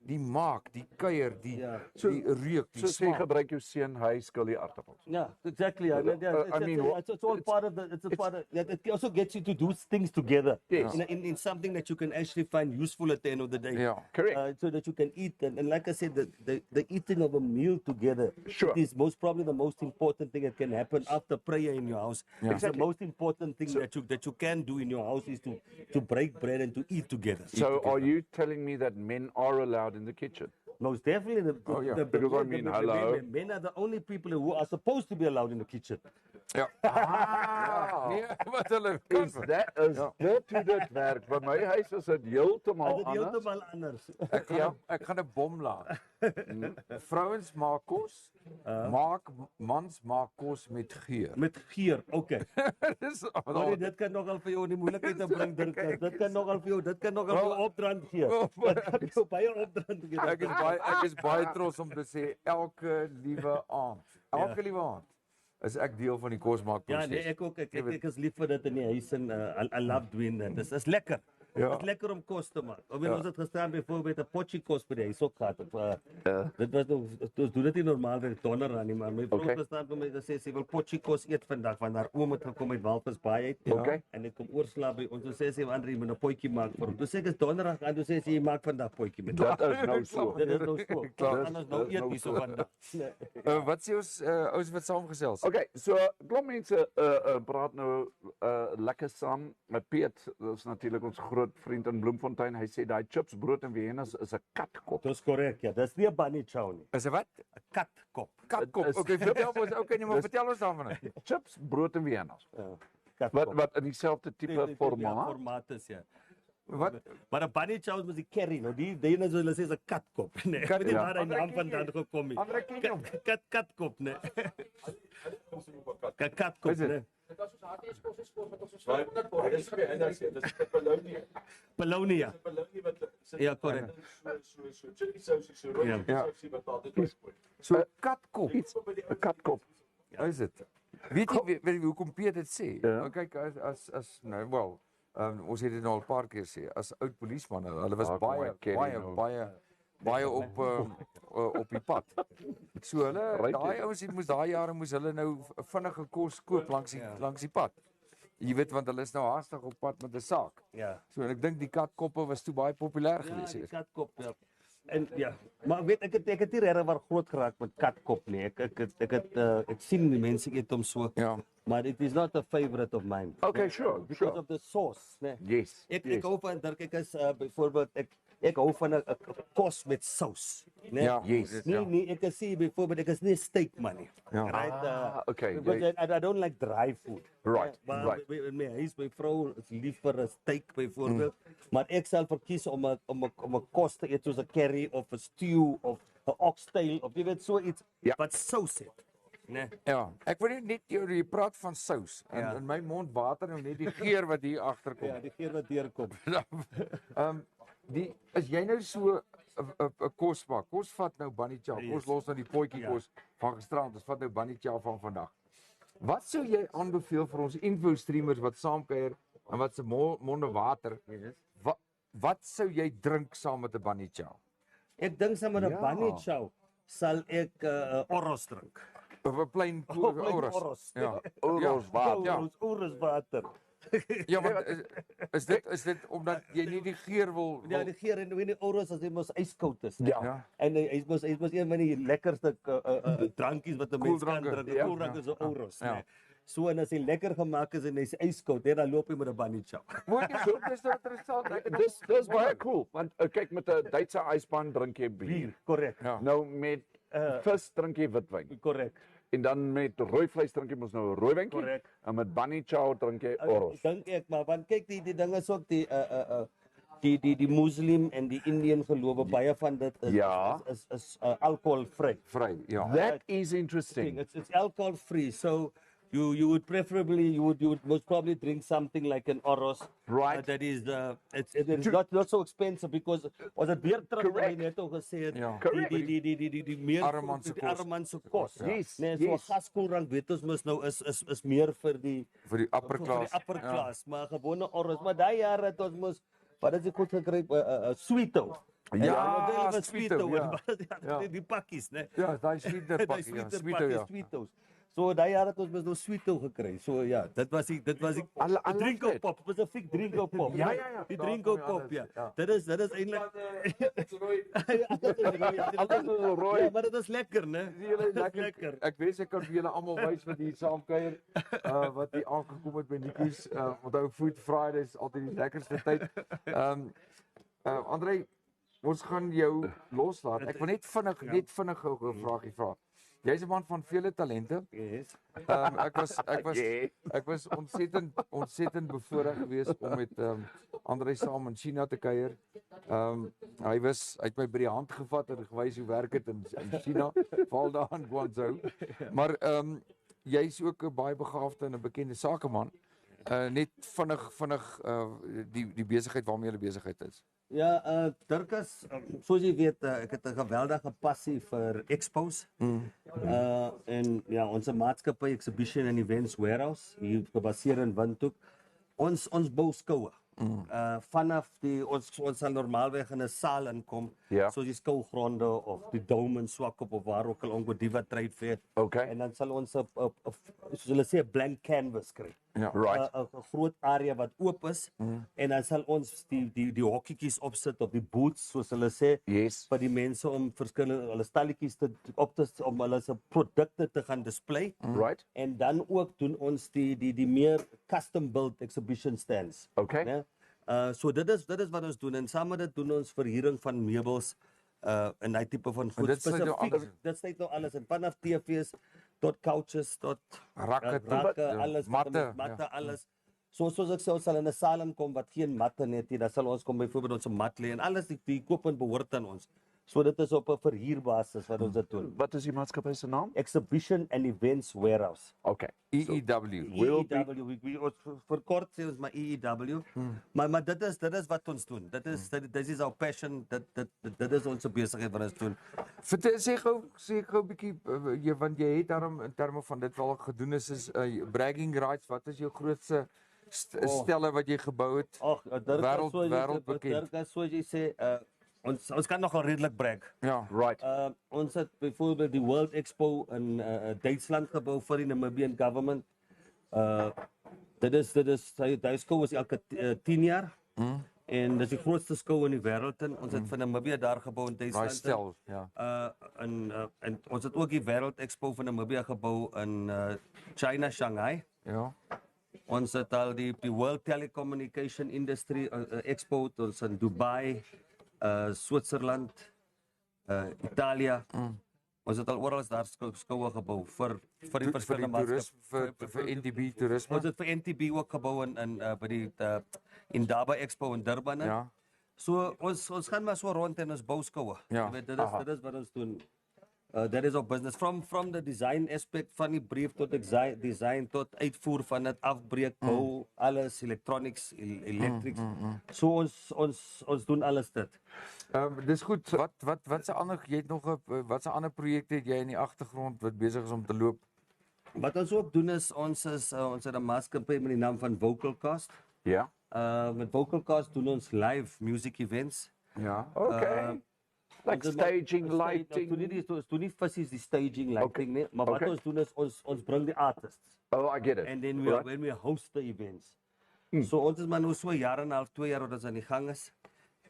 die maak, die kuier, die reuk, die So sê smaak. gebruik jou seun, hy skil die aardappels. Yeah, exactly. Yeah. It's all part of it also gets you to do things together. Yes. In something that you can actually find useful at the end of the day. Yeah. Correct. So that you can eat. And like I said, the eating of a meal together Sure. is probably the most important thing that can happen after prayer in your house. Yeah. It's the most important thing that you can do in your house is to break bread and to eat together. So are you telling me that men are allowed in the kitchen? Most definitely. Because I mean, hello. Men are the only people who are supposed to be allowed in the kitchen. Ja. Nee, wat hulle Is dit hoe dit werk? By my huis is dit heeltemal Dit is anders. heeltemal anders. ek gaan 'n bom laat. Vrouens maak kos, mans maak kos met geur. Met geur, okay. Dis Maar dit kan nogal vir jou in die moeilikheid bring, Dirkas. Dit kan nogal vir jou opdrand gee. Dit kan jou baie opdrand gee. Ek is baie trots om te sê elke liewe aand is ek deel van die kosmaakproses. Ja, nee, ek ook. Ek is lief vir dit in die huis en I love doing that. Dit is lekker. Ja. Dit is lekker om kos te maak. Ons het gestaan byvoorbeeld 'n potjie kos by die huis ook gehad. Dit was nog ons doen dit nie normaal by donderdag nie, maar my vrou het gestaan vir my gesê sy wil potjie kos eet vandag want haar oom het gekom uit Walvisbaai uit. Okay. En ek kom oorslaap by ons. Toe sê sy Andre, jy moet 'n potjie maak vir hom. Toe sê ek is donderdag en toe sê sy jy maak vandag potjie met. Dat is nou so. Dit is nou so. Klaar. Anders nou eet nie so vandag. Wat sê ons ouens wat saamgesels? Okay, so klomp mense praat nou lekker saam met Piet. Dis natuurlik ons groot vriend in Bloemfontein. Hy sê daai chips brood en Vienna's is 'n katkop. Dis korrek, ja. Dis nie 'n bunny chow nie. Is dit wat? 'n Katkop. Katkop. Okay, vertel ons. Okay, nee, maar vertel ons daarvan. Chips brood en Vienna's. Katkop. Wat in dieselfde tipe formaat. Formaat is ja. Wat? Maar 'n bunny chow is die curry, nou die ene so hulle sê is 'n katkop, nee. Ek weet nie waar hy naam vandaan gekom het. Andre ken hom. Katkop, nee. Katkop, nee. Bologna. Ja, korrek. So katkop. 'n Katkop. Is dit? Weet jy hoekom Piet dit sê? Nou kyk as nou wel, ons het dit nou al 'n paar keer sê, as oud polismanne, hulle was baie op die pad. So hulle daai ouens moes daai jare nou vinnige kos koop langs die pad. Jy weet want hulle is nou haastig op pad met 'n saak. Ja. So en ek dink die katkoppe was toe baie populêr Ja, geweest. die katkop, ja. En ja, maar weet ek het nie regtig waar groot geraak met katkop nie. Ek sien die mense eet hom so. Ja. Maar it is not a favorite of mine. Okay, sure, Because sure. of the sauce, né? Yes, Ek yes. hou van Dirk, ek is byvoorbeeld ek hou van 'n kos met sous, né? Ja, Yes. Nee, ek is sê byvoorbeeld ek is nie 'n steak man nie. Ja. Right? Okay, Because I don't like dry food. Right, Maar right. my vrou is lief vir 'n steak byvoorbeeld, maar ek sal verkies om 'n kos te eet soos 'n curry of 'n stew of 'n oxtail of jy weet so iets Ja. wat sous het, né? Ja, ek wil net jy praat van sous en Ja. in my mond water nou net die geur wat hier agter kom. Ja, die geur wat deurkom. Is jy nou so 'n kosbak? Kos vat nou bunny chow. Yes. Kos los nou die potjie Ja. kos van gisterand. Ons vat nou bunny chow van vandag. Wat sou jy aanbeveel vir ons info-streamers wat saamkuier en wat se monde water? Yes. Wat sou jy drink saam met 'n bunny chow? Ek dink saam met 'n Ja. bunny chow sal ek oros drink. Of 'n plain Plain oros. oros. Ja. Oros water. Ja. Oros water. Ja, want is dit omdat jy nie die geur wil Ja, die geur en die oros as hy mos ijskoud is. Ja. Ja. En hy mos een van die lekkerste drankies wat 'n mens kan Koeldranke, drink. ja. Koeldrank is 'n oros, Ja. né? So en as hy lekker gemaak is en hy's ijskoud, dan loop hy met 'n bunny chow. Moet jy so dis interessant. Dis baie cool, want kyk met 'n Duitse ysbaan drink jy bier. Korrek. Ja. Nou met vis drink jy witwyn. Korrek. En dan met rooi vleis drink jy mos nou 'n rooiwyntjie. Korrek. En met bunny chow drink jy oros. Dink ek maar want kyk die ding is ook die Muslim en die Indian gelowe baie van dit Ja. is alcoholvry. Vry, ja. That is interesting. It's alcohol free. So you would preferably you would most probably drink something like an oros. Right. That is it's not so expensive because was it beer terug wat jy net al gesê het. Ja. Correct. Die meer Arme se kos. arme se kos. Yes, Nee, so 'n yes. gaskoelrank weet ons mos nou is meer vir die Vir die upper vir class. die upper class, maar gewone oros. Maar daai jare het ons mos wat is dit goed gekry sweeto. Ja, En sweeto, ja. Ja. Die pakkies, né? Ja, daai sweeter Daai pakkie, ja, sweeter sweeter ja. pakkies, sweetos. So daai jaar het ons mos nou sweeto gekry. So ja, dit was die I drink love op pop, spesifiek drink op pop. Ja, ja, ja. Die Daar drink kom op jy pop, alles, ja. ja. Dit is eintlik Alles is rooi. Ja, maar dit is lekker, né? Julle Dit is lekker. Ek wens ek kan vir julle almal wys wat hier saamkuier wat hier aangekom het by Nikkies. Onthou Food Friday is altyd die lekkerste tyd. Andre, ons gaan jou loslaat. Ek wil net vinnig gou 'n vraagie vra. Jy's 'n man van vele talente. Yes. Ek was ontsettend bevoorreg geweest om met Andre saam in China te kuier. Hy het my by die hand gevat en gewys hoe werk dit in China, veral daar in Guangzhou. Maar jy's ook 'n baie begaafde en 'n bekende sakeman. Net vinnig die besigheid waarmee jy besigheid is. Ja, Dirkas, soos jy weet, ek het 'n geweldige passie vir expos. En ja, ons maatskappy Exhibition and Events Warehouse hier gebaseer in Windhoek. Ons bou skoue. Vanaf ons sal normaalweg in 'n saal inkom, Ja. soos die skougronde of die dome in Swakop of waar ook al ongeveer die wat trade fair. Okay. En dan sal ons soos hulle sê 'n blank canvas kry. Ja. Right. 'n groot area wat oop is en dan sal ons die hokkietjies opsit op die booths soos hulle sê Yes. vir die mense om verskillende hulle stalletjies om hulle se produkte te gaan display. Right. En dan ook doen ons die meer custom built exhibition stands. Okay. Né? So dit is wat ons doen en saam met dit doen ons verhuuring van meubels en daai tipe van goed. dit sluit nou alles in. Dit sluit nou alles in, vanaf TV's tot couches tot Rakke, alles matte, matte alles. Soos ek sê, ons sal in 'n saal inkom wat geen matte net nie, dan sal ons kom byvoorbeeld ons 'n mat lê en alles die equipment behoort aan ons. So dit is op 'n verhuurbasis wat ons dit doen. Wat is die maatskappy se naam? Exhibition and Events Warehouse. Okay. EEW. EEW, ons verkort sê ons maar EEW. Maar dit is wat ons doen. Dit is our passion. Dit is ons besigheid wat ons doen. Sê gou 'n bietjie want jy het daarom in terme van dit wat gedoen is bragging rights. Wat is jou grootste stelle wat jy gebou het? Ag, wêreldbekend. Dirk, soos jy sê, ons kan nogal redelik brag. Ja. Right. Ons het byvoorbeeld die World Expo in Duitsland gebou vir die Namibian government. Dit is daai skool was elke 10 jaar. En dis die grootste skou in die wêreld en ons het van Namibia daar gebou in Daai Duitsland. stel, ja. En ons het ook die Wêreld Expo van Namibia gebou in China, Shanghai. Ja. Ons het al die World Telecommunication Industry Expo ons in Dubai, Switserland, Italië. Ons het al oral daar skoue gebou vir die verskillende maatskappe. Vir NTB toerisme. Ons het vir NTB ook gebou in by die Indaba Expo in Durban. Ja. So ons gaan maar so rond en ons bou skoue. Ja. Jy weet, dit is wat ons doen. That is our business. From the design aspect van die brief tot design tot uitvoer van dit, afbreek, bou, alles, electronics, electrics. So ons doen alles dit. Dis goed. Wat se ander jy het nog wat se ander projekte het jy in die agtergrond wat besig is om te loop? Wat ons ook doen is ons het 'n maatskappy met die naam van Vocalcast. Ja. Met Vocalcast doen ons live music events. Ja. Okay. Like staging, lighting. Ons doen nie fisies die staging, lighting nie, maar wat Okay. ons doen is ons bring die artists. Oh, I get it. And then Right. when we host the events. So ons is maar nou so 1.5 jaar, 2 jaar wat ons aan die gang is.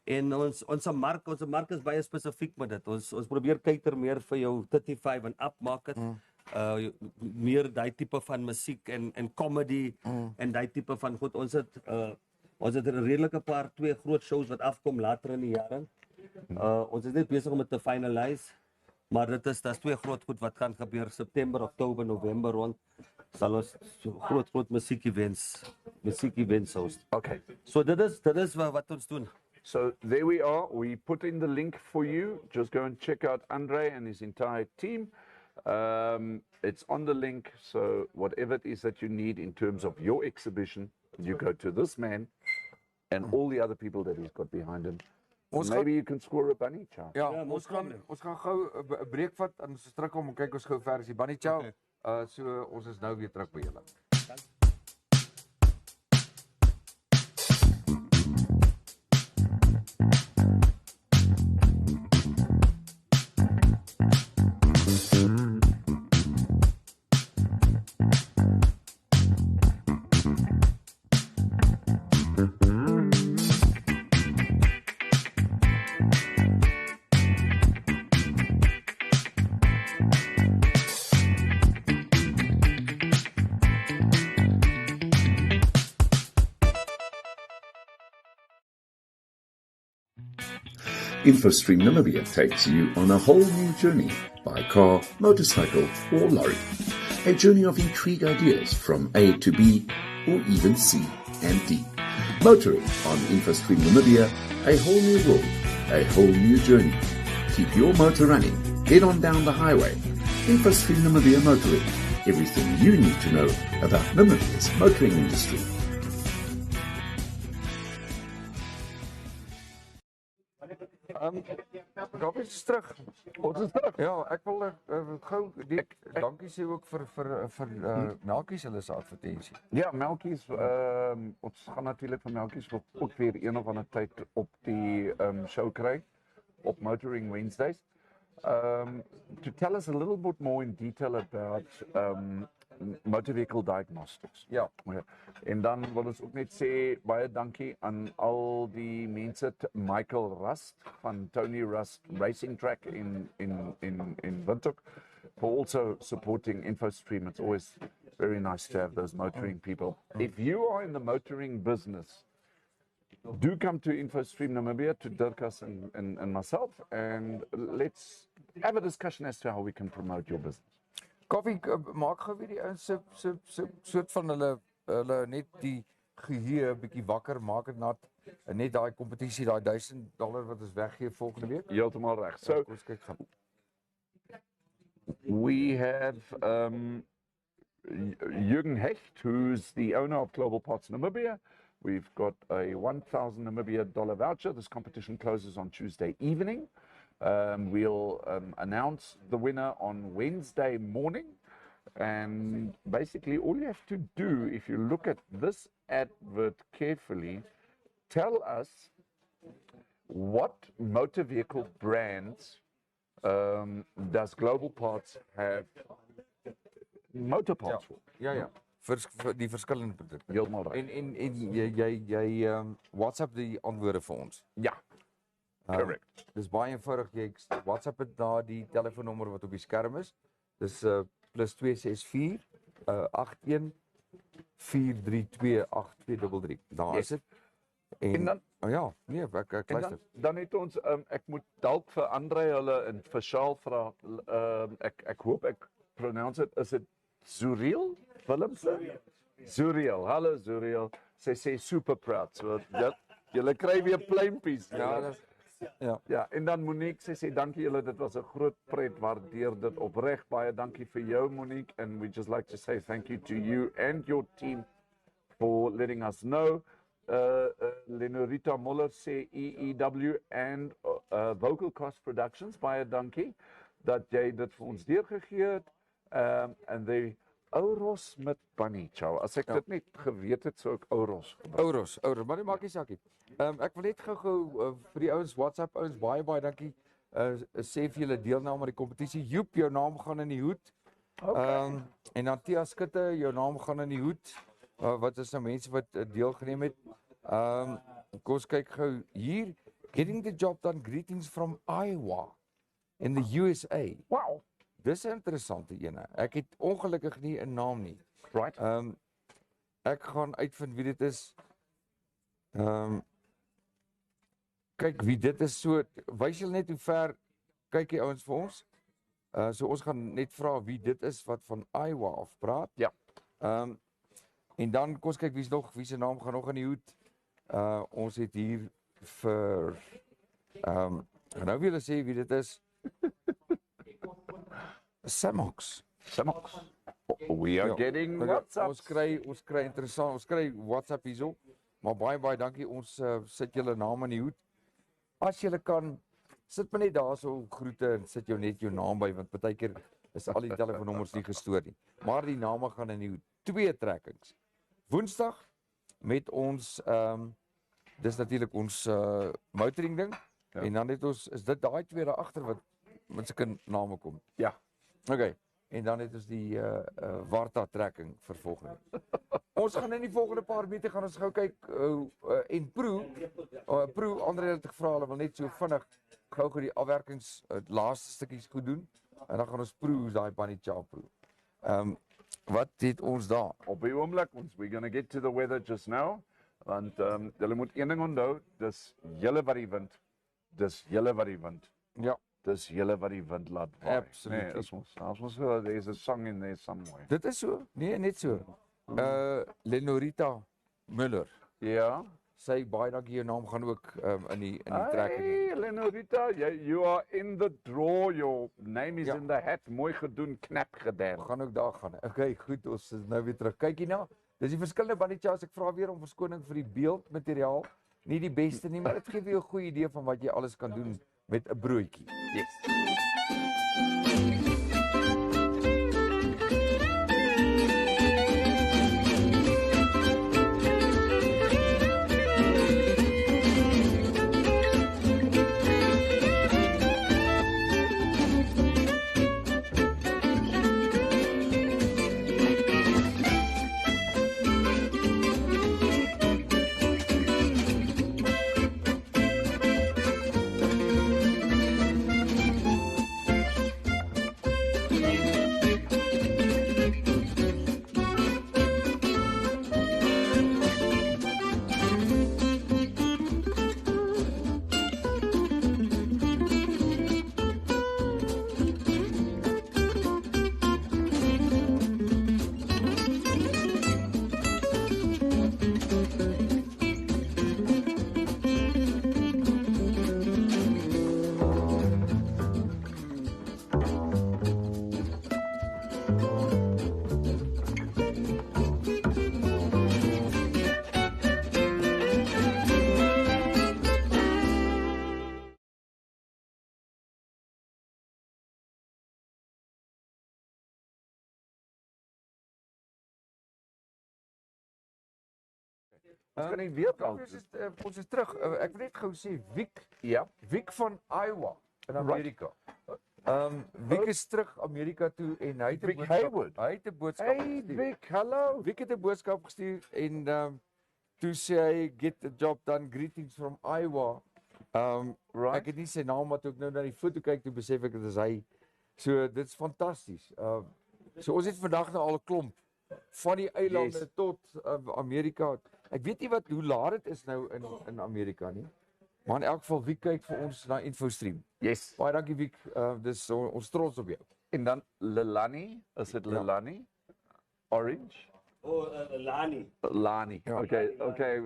En ons mark is baie spesifiek met dit. Ons probeer cater meer vir jou 35 en up market. Meer daai tipe van musiek en comedy en daai tipe van goed. Ons het 'n redelike paar 2 groot shows wat afkom later in die jaar. Ons is net besig om dit te finalize. Maar daar's 2 groot goed wat gaan gebeur September, Oktober, November rond. Sal ons so groot musiek events host. Okay. So dit is wat ons doen. So there we are. We put in the link for you. Just go and check out Andre and his entire team. It's on the link. So whatever it is that you need in terms of your exhibition, you go to this man and all the other people that he's got behind him. Maybe you can score a bunny, Chow. Ja, ons gaan gou 'n breek vat en ons is terug om kyk ons gou ver is die bunny chow. So ons is nou weer terug by julle. InfoStream Namibia takes you on a whole new journey by car, motorcycle or lorry. A journey of intrigue ideas from A to B or even C and D. Motoring on InfoStream Namibia, a whole new world, a whole new journey. Keep your motor running. Head on down the highway. InfoStream Namibia Motoring. Everything you need to know about Namibia's motoring industry. Kaffee is terug. Ons is terug. Ja, ek wil gou dankie sê ook vir Melkies hulle se advertensie. Ja, Melkies, ons gaan natuurlik van Melkies ook weer een of ander tyd op die show kry op Motoring Wednesdays. To tell us a little bit more in detail about motor vehicle diagnostics. Ja. En dan wil ons ook net sê baie dankie aan al die mense, Michael Rust van Tony Rust Racing Track in Windhoek, for also supporting InfoStream. It's always very nice to have those motoring people. If you are in the motoring business, do come to InfoStream Namibia, to Dirkas and myself, and let's have a discussion as to how we can promote your business. Kaffee maak gou weer die ouens se soort van hulle net die geheue bietjie wakker, maak dit nat. Net daai kompetisie, daai $1000 wat ons weggee volgende week. Heeltemal reg. So Kom ons kyk gou. we have Jürgen Hecht, who's the owner of Global Parts Namibia. We've got a $1,000 Namibia voucher. This competition closes on Tuesday evening. We'll announce the winner on Wednesday morning. And basically, all you have to do, if you look at this advert carefully, tell us what motor vehicle brands does Global Parts have motor parts for. Ja. vir die verskillende produkte. Heeltemal reg. En jy WhatsApp die antwoorde vir ons. Ja, correct. Dis baie eenvoudig. Jy WhatsApp het na die telefoonnommer wat op die skerm is. Dis +264 81 432 8233. Daar is dit. En dan ja, nee, ek luister. Dan het ons ek moet dalk vir Andre hulle en vir Chow vra ek hoop ek pronounce it, is dit Zuriel Willemse? Zuriel. Hallo Zuriel. Sy sê super proud. So julle kry weer pleimpies. Ja, en dan Monique sê dankie julle, dit was 'n groot pret, waardeer dit opreg. Baie dankie vir jou Monique, and we just like to say thank you to you and your team for letting us know. Lenorita Muller sê EEW and Vocal Cost Productions, baie dankie dat jy dit vir ons deurgegee het. And the Ouros met Bunny Chow. As ek dit net geweet het, sou ek Ouros gebruik. Ouros, maar nie maak nie sakkie. Ek wil net gou vir die ouens WhatsApp ouens baie dankie. Sê vir julle deelname aan die kompetisie. Joep, jou naam gaan in die hoed. En dan Tia Skutte, jou naam gaan in die hoed. Wat is nou mense wat deelgeneem het? Kom ons kyk gou hier. Getting the job done, greetings from Iowa in the USA. Wow. Dis 'n interessante ene. Ek het ongelukkig nie 'n naam nie. Right. Ek gaan uitvind wie dit is. Kyk wie dit is. So wys julle net hoe ver kyk die ouens vir ons. So ons gaan net vra wie dit is wat van Iowa af praat. Ja. En dan kom ons kyk wie se naam gaan nog in die hoed. Ons het hier vir nou wil ek sê wie dit is. Samox. We are getting WhatsApp. Ons kry interessant, ons kry WhatsApp hierso. Maar baie dankie. Ons sit julle name in die hoed. As julle kan, sit maar net daarso groete en sit jou net jou naam by, want partykeer is al die telefoonnommers nie gestoor nie. Maar die name gaan in die hoed. 2 trekkings. Woensdag met ons dis natuurlik ons motoring ding. Ja. En dan het ons is dit daai 2 daar agter wat met sulke name kom. Ja. Okay. En dan het ons die Varta trekking vir volgende. Ons gaan in die volgende paar minute gaan ons gou kyk en proe Andre het gevra hulle wil net so vinnig gou die afwerkings laaste stukkies goed doen en dan gaan ons proe daai bunny chow proe. Wat het ons daar? Op die oomblik we're going to get to the weather just now. Want julle moet een ding onthou, dis julle wat die wind. Ja. Dis julle wat die wind laat waai. Absolutely. Nee, is ons so, there's a song in there somewhere. Dit is so. Nee, net so. Lenorita Muller. Ja. Sy baie dankie, jou naam gaan ook in die trekking. Hey, Lenorita, you are in the draw. Your name is in the hat. Mooi gedoen, knap gedaan. Gaan ook daar gaan. Okay, goed, ons is nou weer terug. Kyk hier nou. Dis die verskillende bunny chows. Ek vra weer om verskoning vir die beeldmateriaal. Nie die beste nie, maar dit gee vir jou 'n goeie idee van wat jy alles kan doen met 'n broodjie. Yes. Ons kan nie weet ons is terug. Ek wil net gou sê Wiek van Iowa in Amerika. Wiek is terug Amerika toe en hy het 'n Vic boodskap. Hayward. Hy het 'n boodskap Hey, gestuur. Vic, hello. Wiek het 'n boodskap gestuur en toe sê hy get the job done, greetings from Iowa. Right. Ek het nie sy naam maar toe ek nou na die foto kyk toe besef ek dit is hy. So dit's fantasties. So ons het vandag nou al 'n klomp van die eilande Yes. tot Amerika. Ek weet nie hoe laat dit is nou in Amerika nie. Maar in elk geval wie kyk vir ons na InfoStream. Yes. Baie dankie Wiek. Dis ons trots op jou. En dan Lelani, is dit Lelani? Orange? Oh, Lani. Lani. Ja. Okay.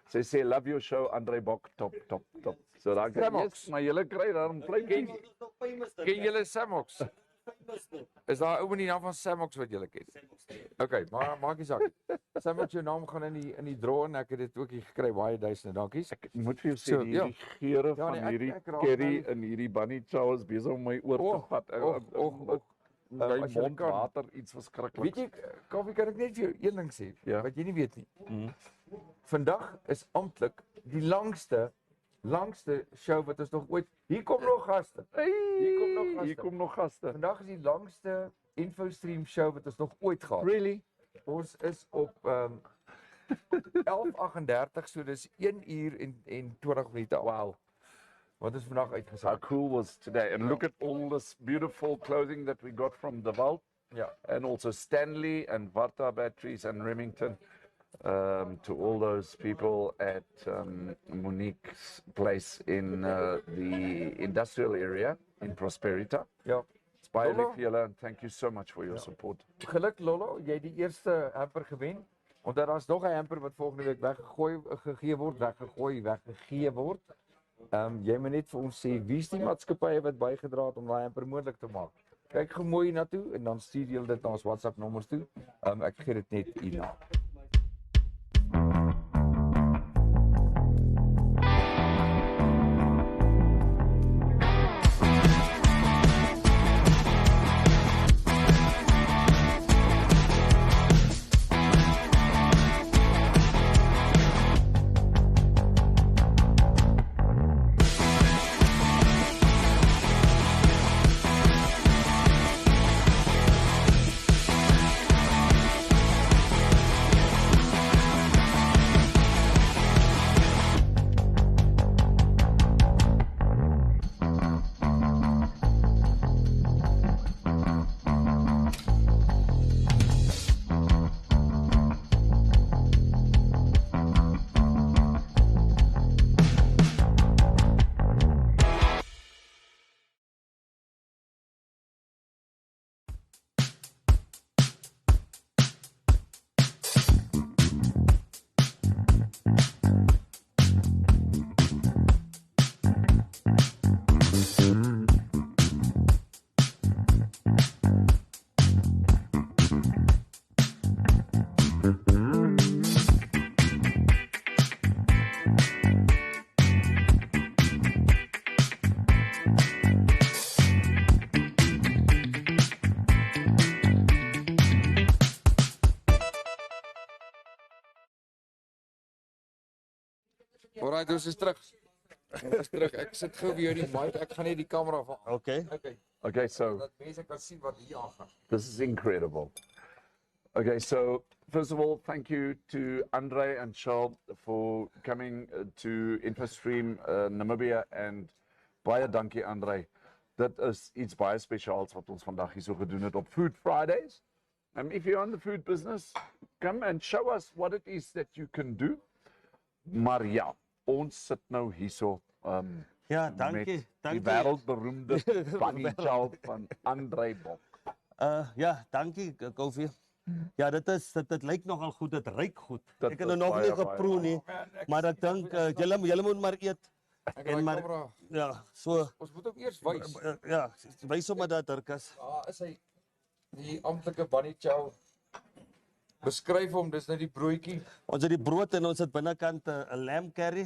Sy sê love your show, Andre Bok, top. So dan kan Samox. maar julle kry dan vleitjies. Ken julle Samox? Is daar 'n ou met die naam van Samox wat julle ken? Okay, maar maak nie saak. Samox jou naam gaan in die draw en ek het dit ook hier gekry. Baie duisende dankies. Ek moet vir jou sê So, die ja. geure Ja, van nee, ek hierdie raak curry nou- en hierdie bunny chow is besig om my oor te Och, vat. as My jy mond kan. water iets verskriklik. Weet jy, Kaffie, kan ek net vir jou een ding sê Ja. wat jy nie weet nie. Vandag is amptelik die langste show wat ons nog ooit. Hier kom nog gaste. Hier kom nog gaste. Vandag is die langste InfoStream show wat ons nog ooit gehad het. Really? Ons is op 11:38, so dis 1 uur en 20 minute. Wow. Wat is vandag How uitgesaai? cool was today? And look at all this beautiful clothing that we got from the vault. Ja. And also Stanley and Varta batteries and Remington. To all those people at Monique's place in the industrial area in Prosperita. Ja. It's baie Lolo. lief vir julle and thank you so much for your support. Geluk Lolo, jy het die eerste hamper gewen. Omdat daar's nog 'n hamper wat volgende week weggegee word. Jy moet net vir ons sê wie's die maatskappye wat bygedra het om daai hamper moontlik te maak. Kyk gou mooi na toe en dan stuur jy dit na ons WhatsApp nommers toe. Ek gee dit net hierna. Alright, ons is terug. Ek sit gou weer die mic. Ek gaan net die kamera van. Okay. Okay, so Dat mense kan sien wat hier aangaan. this is incredible. Okay, so first of all, thank you to Andre and Chow for coming to InfoStream Namibia and baie dankie Andre. Dit is iets baie spesiaals wat ons vandag hier so gedoen het op Food Fridays. If you're in the food business, come and show us what it is that you can do. Maar ja, ons sit nou hierso Ja, dankie. met die Dankie. wêreldberoemde bunny chow van Andre Bok. Ja, dankie Kaufeee. Ja, dit lyk nogal goed, dit ruik goed. Dit Ek het nou is nog baie, nie geproe nie, maar ek dink julle moet maar eet. Ek En en maar kamera. ja, so Ons moet ook eers wys. ja, wys sommer dat Dirkas. Is hy die amptelike bunny chow. Beskryf hom, dis nou die broodjie. Ons het die brood en ons het binnekant 'n lamb curry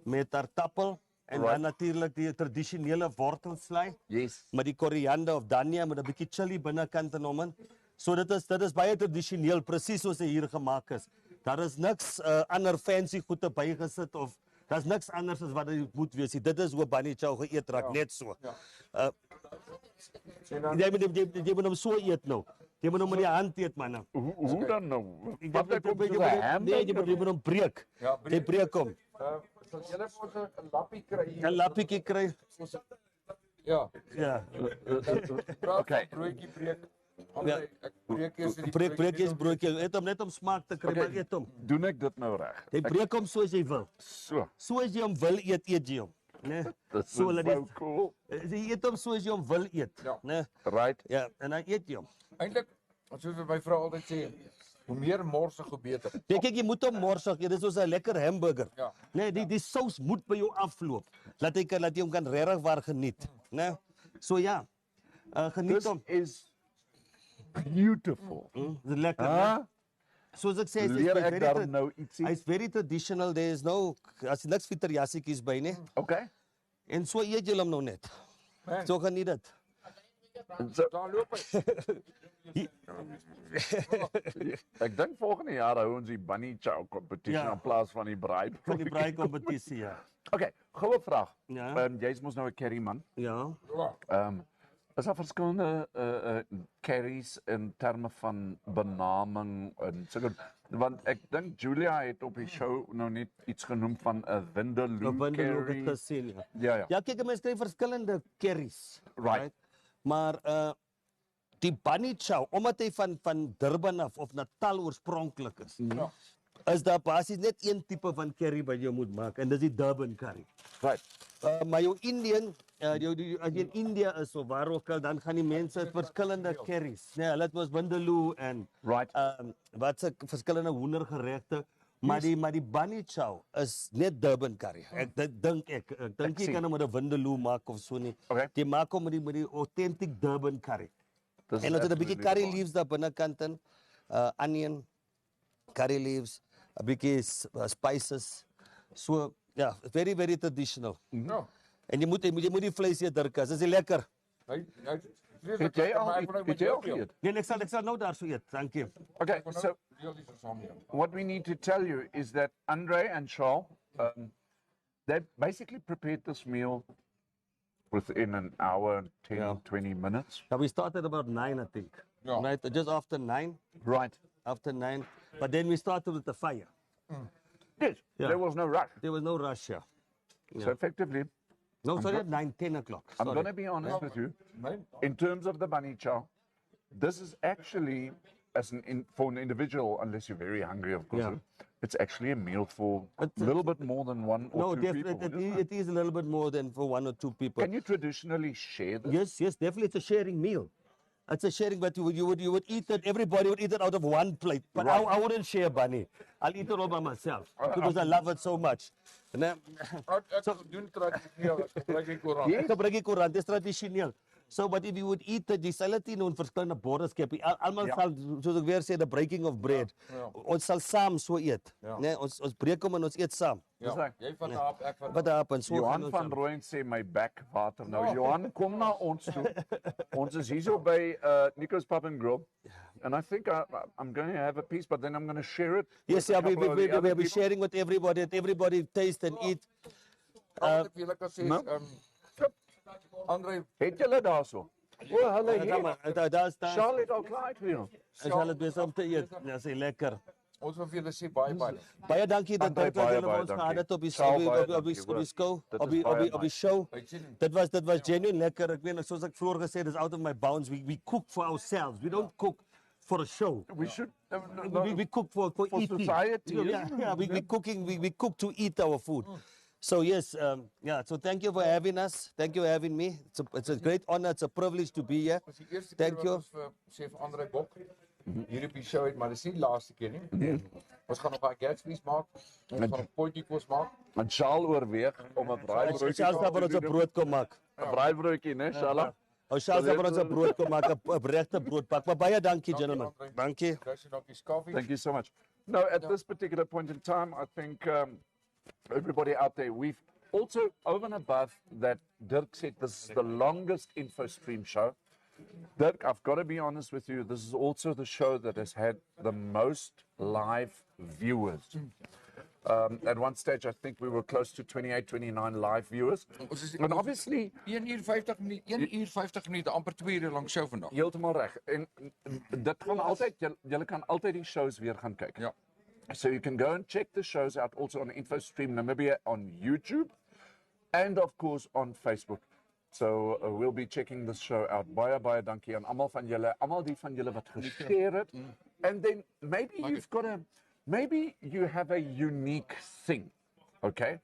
met aardappel en dan natuurlik die tradisionele wortelslai Yes. met die koriander of dhania met 'n bietjie chili binnekant in hom in. So dit is baie tradisioneel, presies soos hy hier gemaak is. Daar is niks ander fancy goede bygesit of daar's niks anders as wat dit moet wees nie. Dit is hoe bunny chow geëet raak, net so. Jy moet hom so eet nou. Jy moet hom met die hand eet man. Hoe dan nou? Jy Wat hy kom moet- te jy moet- ham? Nee, jy moet hom breek. Ja, Jy breek hom. Sal julle vir ons 'n lappie kry hier? 'n Lappietjie kry. Ja. Ja. Okay. Broodjie breek. Andre, ek breek eers die Breek jy's broodjie. Eet hom net om smaak te kry, maar eet hom. Doen ek dit nou reg? Jy breek hom soos jy wil. So. Soos jy hom wil eet jy hom. Né? Dit is So laat so dit- cool. Jy eet hom soos jy hom wil eet, Ja. né? Right. Ja, en dan eet jy hom. Eintlik, soos wat my vrou altyd sê, hoe meer morsig hoe beter. Kyk, jy moet hom morsig, dit is soos 'n lekker hamburger. Ja. Nee, die sous moet by jou afloop. Laat jy hom kan regtig waar geniet, né? So ja. Geniet This hom. is beautiful. Dis lekker. Huh? né? Soos ek sê, Leer ek daar nou ietsie? Hy's very traditional. There is no as niks fieterjassietjies by nie. Okay. En so eet jy hom nou net. Man. So geniet dit. So, Daar loop hy. ek dink volgende jaar hou ons die bunny chow competition Ja. in plaas van die braai. Van die braai kompetisie, ja. Okay, goue vraag. Ja. Jy's mos nou 'n curry man. Ja. Is daar verskillende curries in terme van benaming en sulke, want ek dink Julia het op die show nou net iets genoem van 'n vindaloo Op Vindaloo curry. het gesien, ja. Ja. Ja, kyk, mense kry verskillende curries. Right. Maar die bunny chow, omdat hy van Durban af of Natal oorspronklik is, is daar basies net een tipe van curry wat jy moet maak en dis die Durban curry. Right. Maar jou Indian, as jy in India is of waar ook al, dan gaan die mense verskillende curries. Nee, hulle het mos vindaloo en Right. wat se verskillende hoendergeregte. Maar die bunny chow is net Durban curry. Ek dink jy sien. kan hom met 'n vindaloo maak of so nie. Okay. Jy maak hom met die authentic Durban curry. Dis En ons het 'n bietjie absolutely curry fine. leaves daar binnekant in, onion, curry leaves, 'n bietjie spices. So ja, very very traditional. Ja. En jy moet die vleis eet, Dirkas. Dis lekker. Hy Het jy al geëet? Nee, ek sal nou daar so eet. Dankie. Okay, so what we need to tell you is that Andre and Chow, they basically prepared this meal within an hour, 10, Yeah. 20 minutes. Now we started about 9, I think. Yeah. Right, just after 9. Right. After 9. But then we started with the fire. Yes, Yeah. there was no rush. There was no rush here. So effectively, No, sorry, at 9, 10 o'clock. I'm Sorry. going to be honest with you. In terms of the bunny chow, this is actually, for an individual, unless you're very hungry, of course, Yeah. it's actually a meal for a little bit more than one or No, two people. isn't it is a little bit more than for 1 or 2 people. Can you traditionally share this? Yes, definitely. It's a sharing meal. It's a sharing, but you would eat it. Everybody would eat it out of one plate. But I wouldn't share bunny. I'll eat it all by myself because I love it so much. And then, Ek doen tradisioneel, ek gebruik die koerant. ek gebruik die koerant, dis tradisioneel. So, but if you would eat it, die sal dit nie nou in verskillende borde skep nie. Almal sal, soos ek weer sê, the breaking of bread. Ons sal saam so eet. Nee, ons breek hom en ons eet saam. Ja, jy van daar af, ek van Wat happen? So Johan gaan ons van saam. Rooyen sê my bek water nou. Johan, kom na ons toe. Ons is hierso by Nico's Pub and Grill. And I think I'm going to have a piece, but then I'm going to share it. Yes, with a yeah, couple of the other we'll be people. sharing with everybody. Let everybody taste and eat. Wat ek vir julle kan sê no. is Andre, Het julle daarso? O, hulle het. Daar's Charlotte het al klaar vir jou. Ek sal dit besig om te eet. Ja, sê lekker. ons wil vir julle sê baie. Baie dankie dat Andre, jy baie, julle baie ons dankie. gehad het op die Chow, baie op dankie, die hoor. show. Dit Op is die baie nice. show. Uitsending. Dit was genuine lekker. Ek weet soos ek vroeër gesê het, is out of my bounds. We cook for ourselves. We don't cook for a show. We should We cook for eating. society, Yeah, we cook to eat our food. So yes, so thank you for having us. Thank you for having me. It's a great honor. It's a privilege to be here. Dis die eerste Thank keer you. wat ons vir sê vir Andre Bok hier op die show het, maar dis nie die laaste keer nie. Ons gaan nog 'n Gatsby's maak. Ons gaan 'n potjiekos maak. En Charles oorweeg om 'n braaibroodjie Charles daar vir ons 'n brood kom maak. 'n braaibroodjie, né, Charles? Ons Charles daar vir ons 'n brood kom maak, 'n regte broodpak. Maar baie dankie, gentlemen. Dankie. Dis nog die koffie. Thank you so much. No, at this particular point in time, I think everybody out there, we've also, over and above that, Dirk said this is the longest InfoStream show. Dirk, I've got to be honest with you, this is also the show that has had the most live viewers. At one stage, I think we were close to 28, 29 live viewers. And obviously, 1 uur 50 minute, 1 uur 50 minute, amper 2 uur lank show vandag. heeltemal reg. En dit gaan altyd, julle kan altyd die shows weer gaan kyk. Ja. So you can go and check the shows out also on InfoStream Namibia on YouTube and of course on Facebook. So we'll be checking this show out. Baie dankie aan almal van julle, almal die van julle wat geshare het. And then maybe you have a unique thing, okay?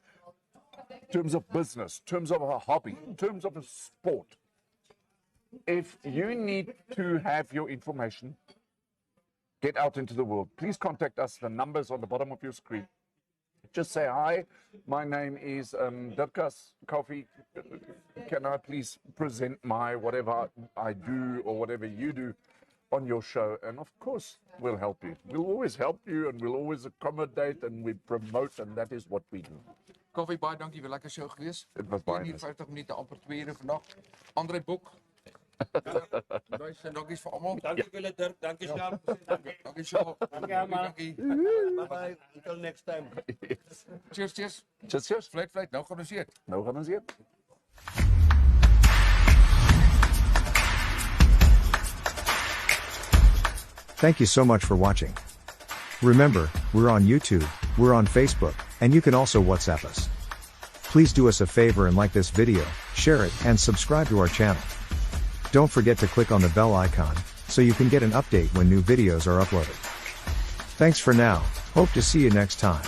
In terms of business, in terms of a hobby, in terms of a sport. If you need to have your information get out into the world, please contact us. The number's on the bottom of your screen. Just say, hi, my name is Dirkas and Kaufeee. Can I please present my whatever I do or whatever you do on your show? And of course, we'll help you. We'll always help you and we'll always accommodate and we promote, and that is what we do. Kaufee, baie dankie vir lekker show gewees. Dit was baie 1 uur 50 minute, amper 2 ure vandag. Andre Bok. Dankie vir almal. Dankie vir julle Dirk, dankie Chow. Dankie Chow. Dankie. Bye bye, until next time. Cheers, cheers. Cheers. Vleit, nou gaan ons eet. Nou gaan ons eet. Thank you so much for watching. Remember, we're on YouTube, we're on Facebook, and you can also WhatsApp us. Please do us a favor and like this video, share it, and subscribe to our channel. Don't forget to click on the bell icon, so you can get an update when new videos are uploaded. Thanks for now, hope to see you next time.